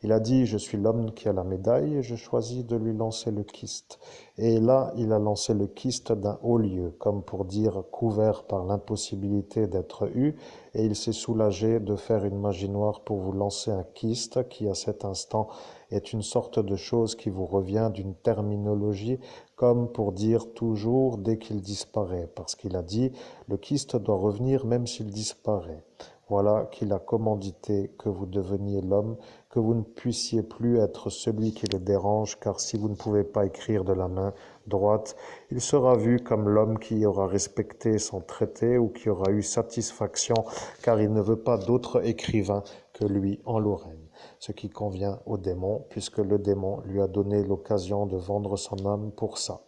Il a dit « Je suis l'homme qui a la médaille et je choisis de lui lancer le kyste ». Et là, il a lancé le kyste d'un haut lieu, comme pour dire couvert par l'impossibilité d'être eu, et il s'est soulagé de faire une magie noire pour vous lancer un kyste qui, à cet instant, est une sorte de chose qui vous revient d'une terminologie comme pour dire toujours dès qu'il disparaît, parce qu'il a dit le kyste doit revenir même s'il disparaît. Voilà qu'il a commandité que vous deveniez l'homme, que vous ne puissiez plus être celui qui le dérange, car si vous ne pouvez pas écrire de la main droite, il sera vu comme l'homme qui aura respecté son traité ou qui aura eu satisfaction, car il ne veut pas d'autre écrivain que lui en Lorraine. Ce qui convient au démon, puisque le démon lui a donné l'occasion de vendre son âme pour ça.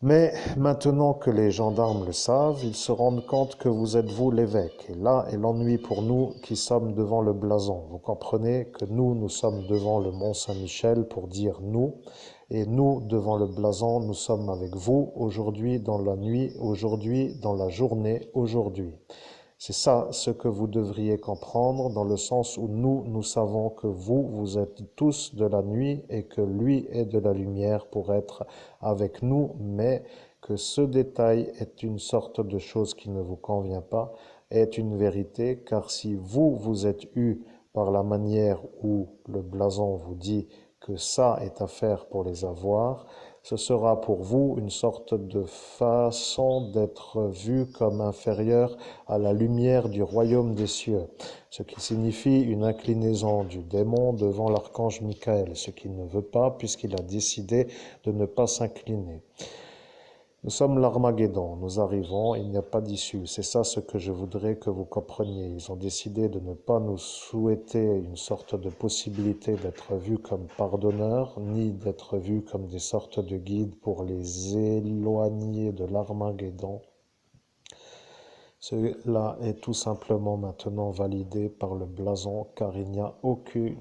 Mais maintenant que les gendarmes le savent, ils se rendent compte que vous êtes vous l'évêque. Et là est l'ennui pour nous qui sommes devant le blason. Vous comprenez que nous sommes devant le Mont Saint-Michel pour dire nous. Et nous, devant le blason, nous sommes avec vous aujourd'hui dans la nuit, aujourd'hui dans la journée, aujourd'hui. C'est ça ce que vous devriez comprendre dans le sens où nous savons que vous êtes tous de la nuit et que lui est de la lumière pour être avec nous, mais que ce détail est une sorte de chose qui ne vous convient pas, est une vérité, car si vous êtes eu par la manière où le blason vous dit que ça est à faire pour les avoir, ce sera pour vous une sorte de façon d'être vu comme inférieur à la lumière du royaume des cieux, ce qui signifie une inclinaison du démon devant l'archange Michael, ce qu'il ne veut pas puisqu'il a décidé de ne pas s'incliner. Nous sommes l'Armageddon, nous arrivons, il n'y a pas d'issue. C'est ça ce que je voudrais que vous compreniez. Ils ont décidé de ne pas nous souhaiter une sorte de possibilité d'être vus comme pardonneurs, ni d'être vus comme des sortes de guides pour les éloigner de l'Armageddon. Cela est tout simplement maintenant validé par le blason, car il n'y a aucune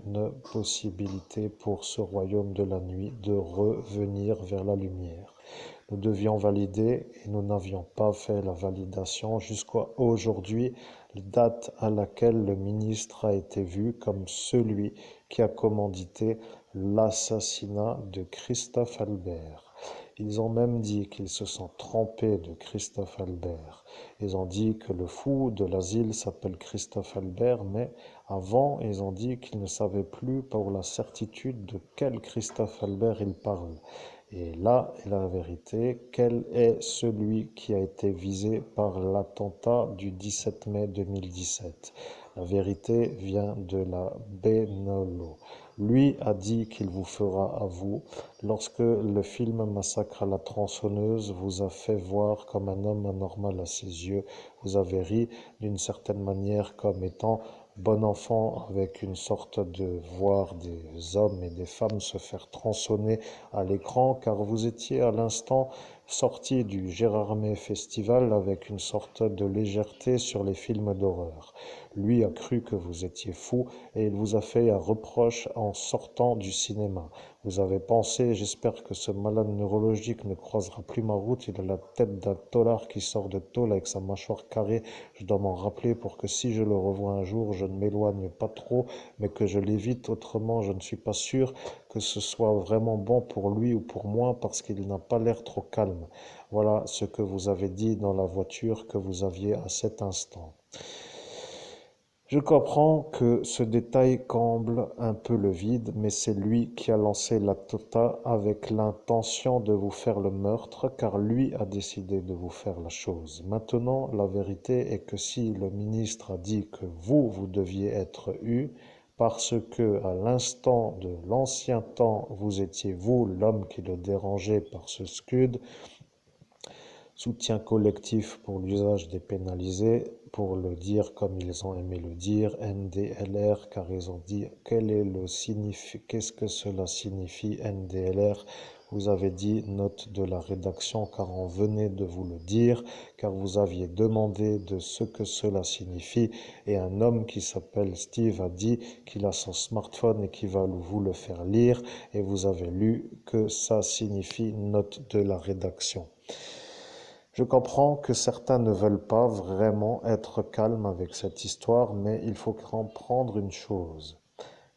possibilité pour ce royaume de la nuit de revenir vers la lumière. Nous devions valider et nous n'avions pas fait la validation jusqu'à aujourd'hui, date à laquelle le ministre a été vu comme celui qui a commandité l'assassinat de Christophe Albert. Ils ont même dit qu'ils se sont trompés de Christophe Albert. Ils ont dit que le fou de l'asile s'appelle Christophe Albert, mais avant, ils ont dit qu'ils ne savaient plus pour la certitude de quel Christophe Albert ils parlent. Et là est la vérité. Quel est celui qui a été visé par l'attentat du 17 mai 2017? La vérité vient de la Benolo. Lui a dit qu'il vous fera à vous. Lorsque le film Massacre à la tronçonneuse vous a fait voir comme un homme anormal à ses yeux, vous avez ri d'une certaine manière comme étant bon enfant, avec une sorte de voir des hommes et des femmes se faire tronçonner à l'écran, car vous étiez à l'instant sorti du Gérardmer Festival avec une sorte de légèreté sur les films d'horreur. Lui a cru que vous étiez fou et il vous a fait un reproche en sortant du cinéma. Vous avez pensé, j'espère que ce malade neurologique ne croisera plus ma route, il a la tête d'un tôlard qui sort de tôle avec sa mâchoire carrée. Je dois m'en rappeler pour que si je le revois un jour, je ne m'éloigne pas trop, mais que je l'évite, autrement je ne suis pas sûr que ce soit vraiment bon pour lui ou pour moi parce qu'il n'a pas l'air trop calme. Voilà ce que vous avez dit dans la voiture que vous aviez à cet instant. Je comprends que ce détail comble un peu le vide, mais c'est lui qui a lancé l'attentat avec l'intention de vous faire le meurtre, car lui a décidé de vous faire la chose. Maintenant, la vérité est que si le ministre a dit que vous deviez être eu, parce que à l'instant de l'ancien temps, vous étiez vous l'homme qui le dérangeait par ce scud, soutien collectif pour l'usage des pénalisés, pour le dire comme ils ont aimé le dire, NDLR, car ils ont dit qu'est-ce que cela signifie NDLR. Vous avez dit note de la rédaction car on venait de vous le dire, car vous aviez demandé de ce que cela signifie et un homme qui s'appelle Steve a dit qu'il a son smartphone et qu'il va vous le faire lire et vous avez lu que ça signifie note de la rédaction. Je comprends que certains ne veulent pas vraiment être calmes avec cette histoire, mais il faut comprendre une chose.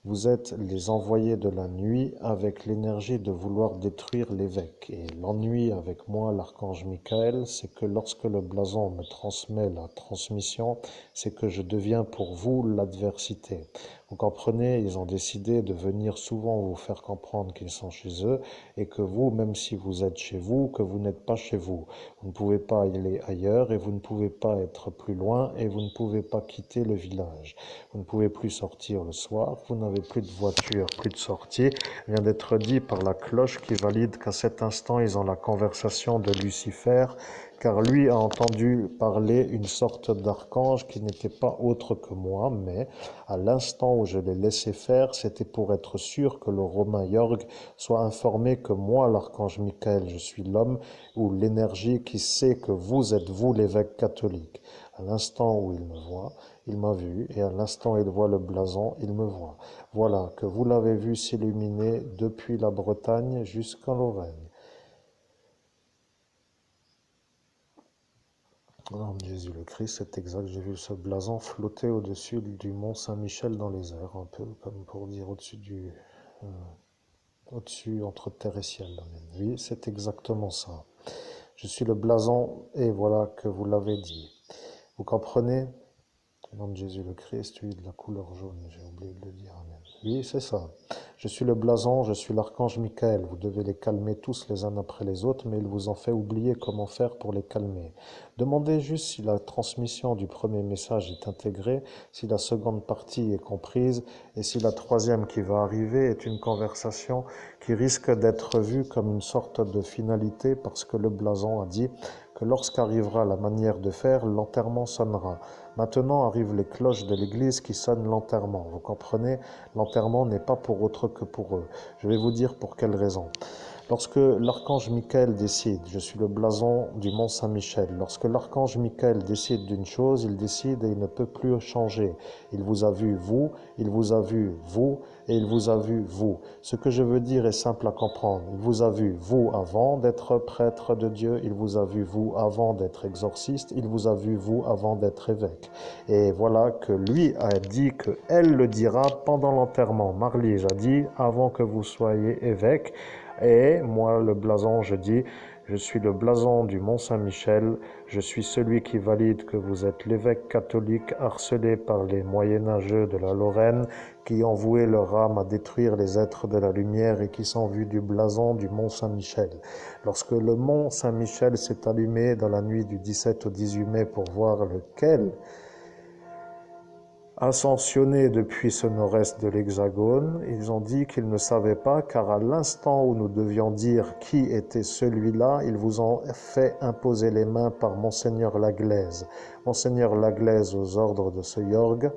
Vous êtes les envoyés de la nuit avec l'énergie de vouloir détruire l'évêque. Et l'ennui avec moi, l'archange Michael, c'est que lorsque le blason me transmet la transmission, c'est que je deviens pour vous l'adversité. Vous comprenez, ils ont décidé de venir souvent vous faire comprendre qu'ils sont chez eux et que vous, même si vous êtes chez vous, que vous n'êtes pas chez vous. Vous ne pouvez pas aller ailleurs et vous ne pouvez pas être plus loin et vous ne pouvez pas quitter le village. Vous ne pouvez plus sortir le soir, vous n'avez plus de voiture, plus de sortie. Il vient d'être dit par la cloche qui valide qu'à cet instant, ils ont la conversation de Lucifer, car lui a entendu parler une sorte d'archange qui n'était pas autre que moi, mais à l'instant où je l'ai laissé faire, c'était pour être sûr que le Romain Jorg soit informé que moi, l'archange Michael, je suis l'homme ou l'énergie qui sait que vous êtes vous l'évêque catholique. À l'instant où il me voit, il m'a vu, et à l'instant où il voit le blason, il me voit. Voilà, que vous l'avez vu s'illuminer depuis la Bretagne jusqu'en Lorraine. Au nom de Jésus le Christ, c'est exact, j'ai vu ce blason flotter au-dessus du mont Saint-Michel dans les airs, un peu comme pour dire au-dessus entre terre et ciel. Oui, c'est exactement ça. Je suis le blason, et voilà que vous l'avez dit. Vous comprenez? Au nom de Jésus le Christ, oui, de la couleur jaune, j'ai oublié de le dire. Amen. Oui, c'est ça. Je suis le blason, je suis l'archange Michael. Vous devez les calmer tous les uns après les autres, mais il vous en fait oublier comment faire pour les calmer. Demandez juste si la transmission du premier message est intégrée, si la seconde partie est comprise, et si la troisième qui va arriver est une conversation qui risque d'être vue comme une sorte de finalité, parce que le blason a dit que lorsqu'arrivera la manière de faire, l'enterrement sonnera. Maintenant arrivent les cloches de l'église qui sonnent l'enterrement. Vous comprenez? L'enterrement n'est pas pour autre que pour eux. Je vais vous dire pour quelle raison. Lorsque l'archange Michael décide, je suis le blason du mont Saint-Michel, lorsque l'archange Michael décide d'une chose, il décide et il ne peut plus changer. Il vous a vu, vous, il vous a vu, vous, et il vous a vu, vous. Ce que je veux dire est simple à comprendre. Il vous a vu, vous, avant d'être prêtre de Dieu, il vous a vu, vous, avant d'être exorciste, il vous a vu, vous, avant d'être évêque. Et voilà que lui a dit qu'elle le dira pendant l'enterrement. Marlige a dit, avant que vous soyez évêque. Et moi, le blason, je dis Je suis le blason du Mont Saint-Michel, je suis celui qui valide que vous êtes l'évêque catholique harcelé par les moyenâgeux de la Lorraine qui ont voué leur âme à détruire les êtres de la lumière et qui sont vus du blason du Mont Saint-Michel. Lorsque le Mont Saint-Michel s'est allumé dans la nuit du 17 au 18 mai pour voir lequel ascensionnés depuis ce nord-est de l'Hexagone, ils ont dit qu'ils ne savaient pas, car à l'instant où nous devions dire qui était celui-là, ils vous ont fait imposer les mains par Monseigneur Laglaise. Monseigneur Laglaise, aux ordres de ce Jorg,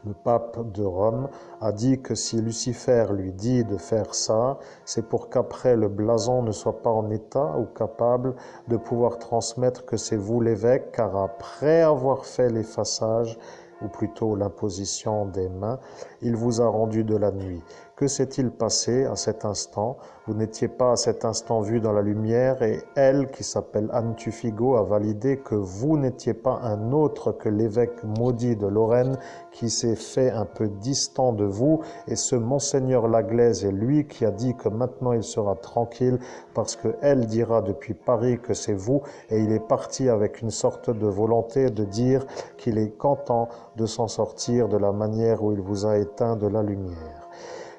le pape de Rome, a dit que si Lucifer lui dit de faire ça, c'est pour qu'après le blason ne soit pas en état ou capable de pouvoir transmettre que c'est vous l'évêque, car après avoir fait l'effaçage, ou plutôt l'imposition des mains, il vous a rendu de la nuit. Que s'est-il passé à cet instant? Vous n'étiez pas à cet instant vu dans la lumière et elle, qui s'appelle Anne Tufigo, a validé que vous n'étiez pas un autre que l'évêque maudit de Lorraine qui s'est fait un peu distant de vous, et ce Monseigneur Laglaise est lui qui a dit que maintenant il sera tranquille parce qu'elle dira depuis Paris que c'est vous, et il est parti avec une sorte de volonté de dire qu'il est content de s'en sortir de la manière où il vous a éteint de la lumière.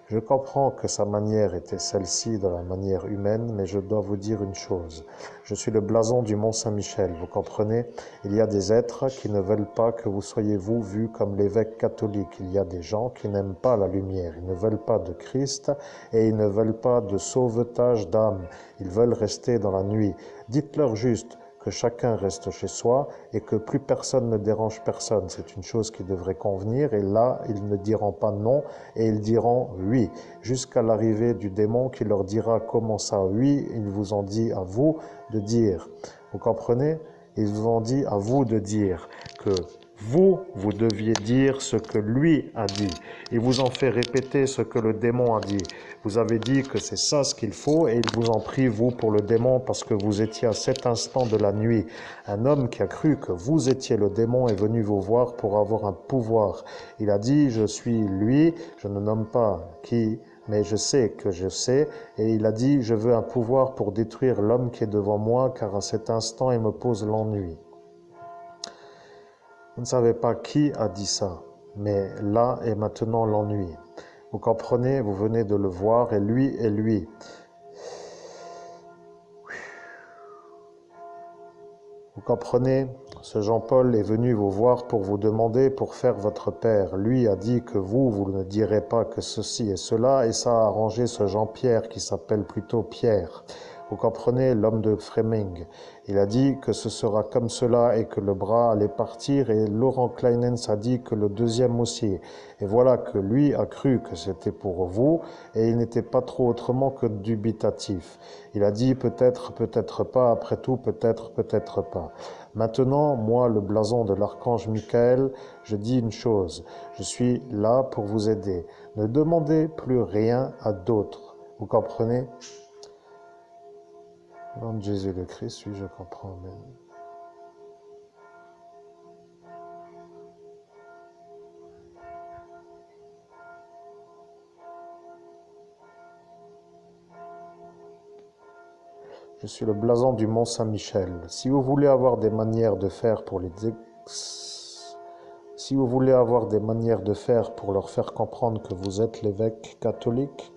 Je comprends que sa manière était celle-ci de la manière humaine, mais je dois vous dire une chose. Je suis le blason du Mont Saint-Michel, vous comprenez? Il y a des êtres qui ne veulent pas que vous soyez vous vu comme l'évêque catholique. Il y a des gens qui n'aiment pas la lumière, ils ne veulent pas de Christ et ils ne veulent pas de sauvetage d'âme. Ils veulent rester dans la nuit. Dites-leur juste que chacun reste chez soi et que plus personne ne dérange personne. C'est une chose qui devrait convenir, et là, ils ne diront pas non et ils diront oui, jusqu'à l'arrivée du démon qui leur dira comment ça oui, ils vous ont dit à vous de dire. Vous comprenez? Ils vous ont dit à vous de dire que vous deviez dire ce que lui a dit. Il vous en fait répéter ce que le démon a dit. Vous avez dit que c'est ça ce qu'il faut et il vous en prie, vous, pour le démon, parce que vous étiez à cet instant de la nuit. Un homme qui a cru que vous étiez le démon est venu vous voir pour avoir un pouvoir. Il a dit, je suis lui, je ne nomme pas qui, mais je sais que je sais, et il a dit, je veux un pouvoir pour détruire l'homme qui est devant moi, car à cet instant, il me pose l'ennui. Vous ne savez pas qui a dit ça, mais là est maintenant l'ennui. Vous comprenez, vous venez de le voir, et lui est lui. Vous comprenez, ce Jean-Paul est venu vous voir pour vous demander pour faire votre père. Lui a dit que vous ne direz pas que ceci et cela, et ça a arrangé ce Jean-Pierre qui s'appelle plutôt Pierre. Vous comprenez, l'homme de Framing. Il a dit que ce sera comme cela et que le bras allait partir, et Laurent Kleinens a dit que le deuxième aussi. Et voilà que lui a cru que c'était pour vous, et il n'était pas trop autrement que dubitatif. Il a dit peut-être, peut-être pas, après tout, peut-être, peut-être pas. Maintenant, moi, le blason de l'archange Michael, je dis une chose, je suis là pour vous aider. Ne demandez plus rien à d'autres. Vous comprenez? Au nom de Jésus le Christ, oui, je comprends. Mais... Je suis le blason du Mont Saint-Michel. Si vous voulez avoir des manières de faire pour Si vous voulez avoir des manières de faire pour leur faire comprendre que vous êtes l'évêque catholique,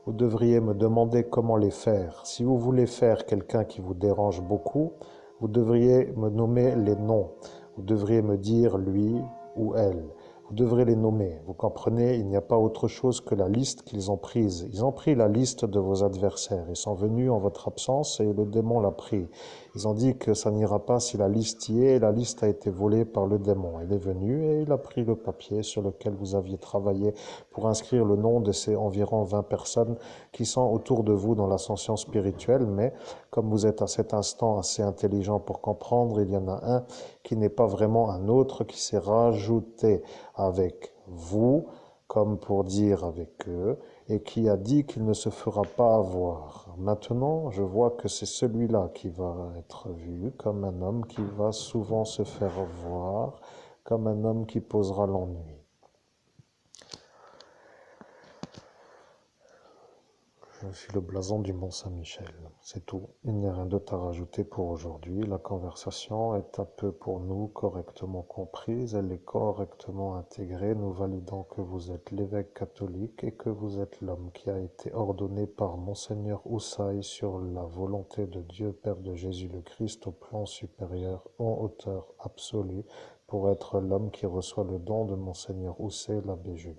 vous devriez me demander comment les faire. Si vous voulez faire quelqu'un qui vous dérange beaucoup, vous devriez me nommer les noms. Vous devriez me dire lui ou elle. Vous devrez les nommer. Vous comprenez, il n'y a pas autre chose que la liste qu'ils ont prise. Ils ont pris la liste de vos adversaires. Ils sont venus en votre absence et le démon l'a pris. Ils ont dit que ça n'ira pas si la liste y est, et la liste a été volée par le démon. Il est venu et il a pris le papier sur lequel vous aviez travaillé pour inscrire le nom de ces environ 20 personnes qui sont autour de vous dans l'ascension spirituelle, mais comme vous êtes à cet instant assez intelligent pour comprendre, il y en a un qui n'est pas vraiment un autre, qui s'est rajouté avec vous, comme pour dire avec eux, et qui a dit qu'il ne se fera pas avoir. Maintenant, je vois que c'est celui-là qui va être vu comme un homme qui va souvent se faire voir, comme un homme qui posera l'ennui. Je suis le blason du Mont Saint-Michel. C'est tout. Il n'y a rien d'autre à rajouter pour aujourd'hui. La conversation est un peu pour nous correctement comprise. Elle est correctement intégrée. Nous validons que vous êtes l'évêque catholique et que vous êtes l'homme qui a été ordonné par Monseigneur Houssaye sur la volonté de Dieu Père de Jésus le Christ au plan supérieur, en hauteur absolue, pour être l'homme qui reçoit le don de Monseigneur Houssaye, l'abbé Julien.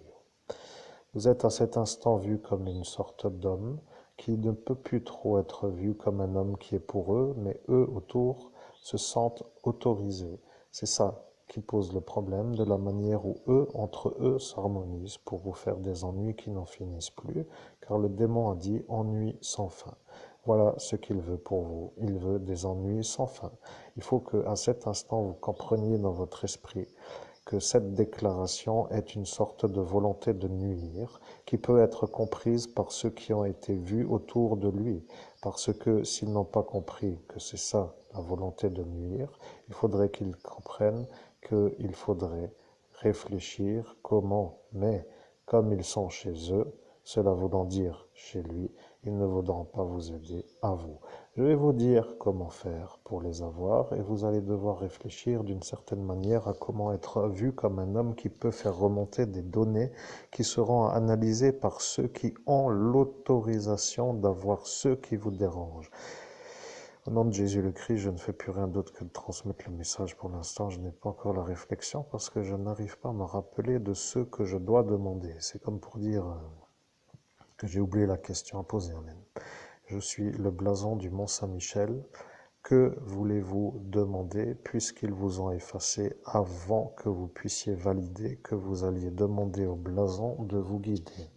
Vous êtes à cet instant vu comme une sorte d'homme qui ne peut plus trop être vu comme un homme qui est pour eux, mais eux autour se sentent autorisés. C'est ça qui pose le problème de la manière où eux, entre eux, s'harmonisent pour vous faire des ennuis qui n'en finissent plus, car le démon a dit ennui sans fin. Voilà ce qu'il veut pour vous. Il veut des ennuis sans fin. Il faut qu'à cet instant, vous compreniez dans votre esprit que cette déclaration est une sorte de volonté de nuire qui peut être comprise par ceux qui ont été vus autour de lui. Parce que s'ils n'ont pas compris que c'est ça, la volonté de nuire, il faudrait qu'ils comprennent qu'il faudrait réfléchir comment, mais comme ils sont chez eux, cela voulant dire chez lui, ils ne voudront pas vous aider à vous. Je vais vous dire comment faire pour les avoir et vous allez devoir réfléchir d'une certaine manière à comment être vu comme un homme qui peut faire remonter des données qui seront analysées par ceux qui ont l'autorisation d'avoir ceux qui vous dérangent. Au nom de Jésus le Christ, je ne fais plus rien d'autre que de transmettre le message pour l'instant. Je n'ai pas encore la réflexion parce que je n'arrive pas à me rappeler de ce que je dois demander. C'est comme pour dire que j'ai oublié la question à poser. Je suis le blason du Mont Saint-Michel. Que voulez-vous demander puisqu'ils vous ont effacé avant que vous puissiez valider que vous alliez demander au blason de vous guider?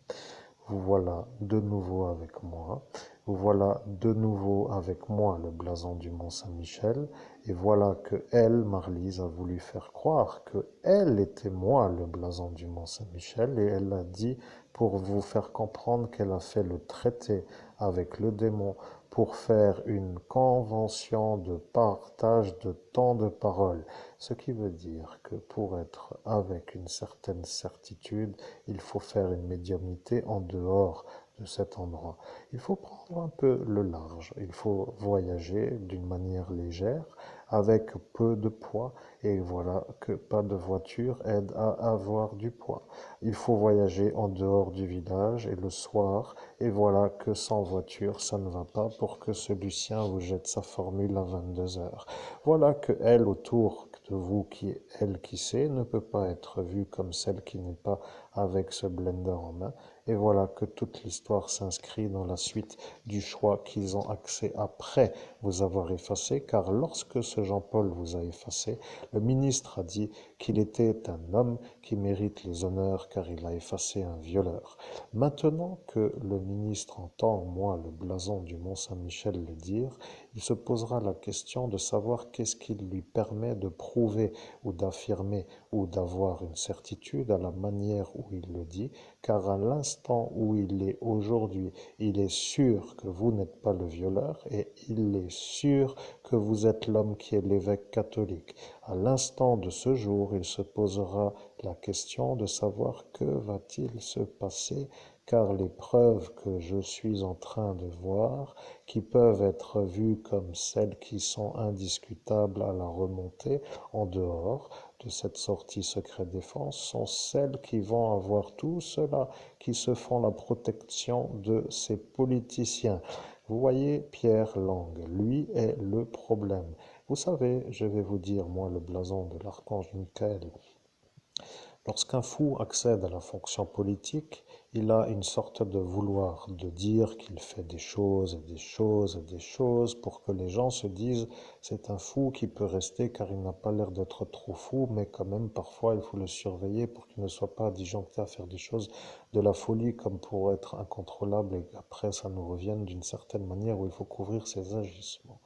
Vous voilà de nouveau avec moi. Vous voilà de nouveau avec moi, le blason du Mont Saint-Michel. Et voilà que elle, Marlise, a voulu faire croire que elle était moi, le blason du Mont Saint-Michel. Et elle a dit, pour vous faire comprendre qu'elle a fait le traité avec le démon pour faire une convention de partage de temps de parole. Ce qui veut dire que pour être avec une certaine certitude, il faut faire une médiumnité en dehors de cet endroit. Il faut prendre un peu le large, il faut voyager d'une manière légère, avec peu de poids, et voilà que pas de voiture aide à avoir du poids. Il faut voyager en dehors du village et le soir, et voilà que sans voiture, ça ne va pas pour que ce Lucien vous jette sa formule à 22 heures. Voilà que elle autour de vous, qui est elle qui sait, ne peut pas être vue comme celle qui n'est pas avec ce blender en main. Et voilà que toute l'histoire s'inscrit dans la suite du choix qu'ils ont accès après vous avoir effacé, car lorsque ce Jean-Paul vous a effacé, le ministre a dit qu'il était un homme qui mérite les honneurs car il a effacé un violeur. Maintenant que le ministre entend, moi, le blason du Mont Saint-Michel le dire, il se posera la question de savoir qu'est-ce qui lui permet de prouver ou d'affirmer ou d'avoir une certitude à la manière où il le dit, car à l'instant où il est aujourd'hui, il est sûr que vous n'êtes pas le violeur et il est sûr que vous êtes l'homme qui est l'évêque catholique. À l'instant de ce jour, il se posera la question de savoir que va-t-il se passer, car les preuves que je suis en train de voir, qui peuvent être vues comme celles qui sont indiscutables à la remontée en dehors de cette sortie secret défense, sont celles qui vont avoir tout cela, qui se font la protection de ces politiciens. Vous voyez, Pierre Lang, lui est le problème. Vous savez, je vais vous dire, moi, le blason de l'archange Michael, lorsqu'un fou accède à la fonction politique, il a une sorte de vouloir de dire qu'il fait des choses et des choses et des choses pour que les gens se disent c'est un fou qui peut rester car il n'a pas l'air d'être trop fou, mais quand même parfois il faut le surveiller pour qu'il ne soit pas disjoncté à faire des choses de la folie comme pour être incontrôlable et qu'après ça nous revienne d'une certaine manière où il faut couvrir ses agissements.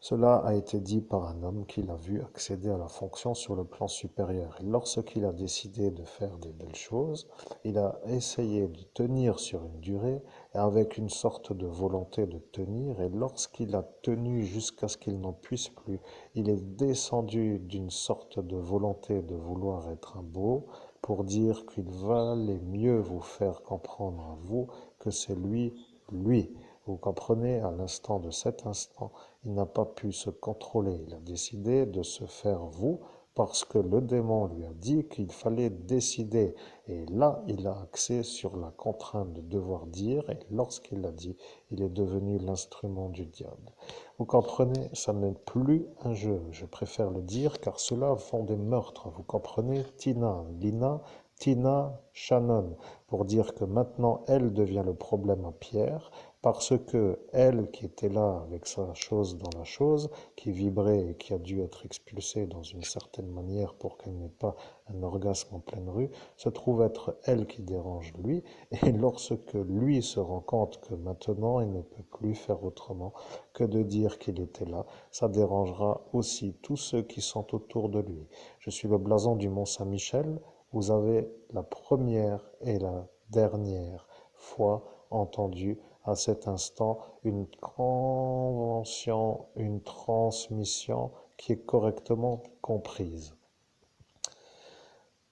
Cela a été dit par un homme qui l'a vu accéder à la fonction sur le plan supérieur. Et lorsqu'il a décidé de faire des belles choses, il a essayé de tenir sur une durée avec une sorte de volonté de tenir. Et lorsqu'il a tenu jusqu'à ce qu'il n'en puisse plus, il est descendu d'une sorte de volonté de vouloir être un beau pour dire qu'il valait mieux vous faire comprendre à vous que c'est lui, lui. Vous comprenez, à l'instant de cet instant, il n'a pas pu se contrôler. Il a décidé de se faire vous parce que le démon lui a dit qu'il fallait décider. Et là, il a axé sur la contrainte de devoir dire, et lorsqu'il l'a dit, il est devenu l'instrument du diable. Vous comprenez, ça n'est plus un jeu. Je préfère le dire car cela font des meurtres. Vous comprenez, Tina, Lina, Tina, Shannon, pour dire que maintenant elle devient le problème à Pierre, parce que elle qui était là avec sa chose dans la chose, qui vibrait et qui a dû être expulsée dans une certaine manière pour qu'elle n'ait pas un orgasme en pleine rue, se trouve être elle qui dérange lui, et lorsque lui se rend compte que maintenant il ne peut plus faire autrement que de dire qu'il était là, ça dérangera aussi tous ceux qui sont autour de lui. Je suis le blason du Mont Saint-Michel, vous avez la première et la dernière fois entendu à cet instant une convention, une transmission qui est correctement comprise.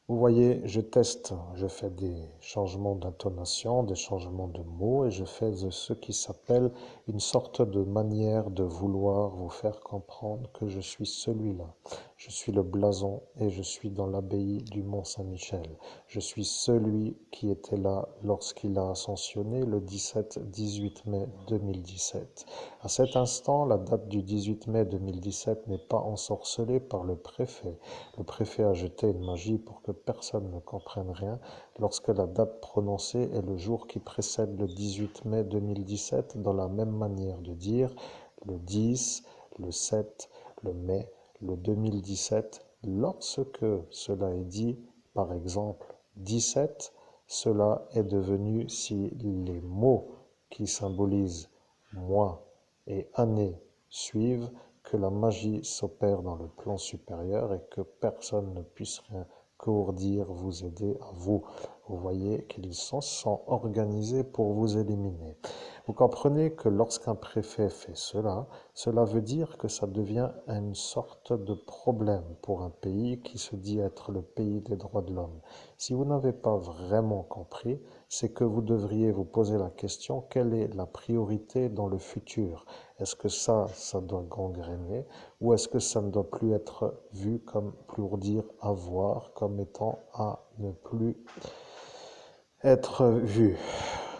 Vous voyez, je teste, je fais des changements d'intonation, des changements de mots et je fais de ce qui s'appelle une sorte de manière de vouloir vous faire comprendre que je suis celui-là. Je suis le blason et je suis dans l'abbaye du Mont Saint-Michel. Je suis celui qui était là lorsqu'il a ascensionné le 17-18 mai 2017. À cet instant, la date du 18 mai 2017 n'est pas ensorcelée par le préfet. Le préfet a jeté une magie pour que personne ne comprenne rien lorsque la date prononcée est le jour qui précède le 18 mai 2017 dans la même manière de dire le 10, le 7, le mai, le 2017. Lorsque cela est dit, par exemple 17, cela est devenu, si les mots qui symbolisent mois et années suivent, que la magie s'opère dans le plan supérieur et que personne ne puisse rien courdir, vous aider à vous. Vous voyez qu'ils sont organisés pour vous éliminer. Vous comprenez que lorsqu'un préfet fait cela, cela veut dire que ça devient une sorte de problème pour un pays qui se dit être le pays des droits de l'homme. Si vous n'avez pas vraiment compris, c'est que vous devriez vous poser la question, quelle est la priorité dans le futur? Est-ce que ça doit gangréner ou est-ce que ça ne doit plus être vu comme, pour dire avoir, comme étant à ne plus être vu?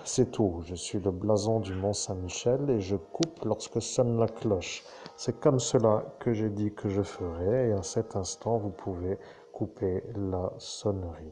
C'est tout. Je suis le blason du Mont Saint-Michel et je coupe lorsque sonne la cloche. C'est comme cela que j'ai dit que je ferai et à cet instant, vous pouvez couper la sonnerie.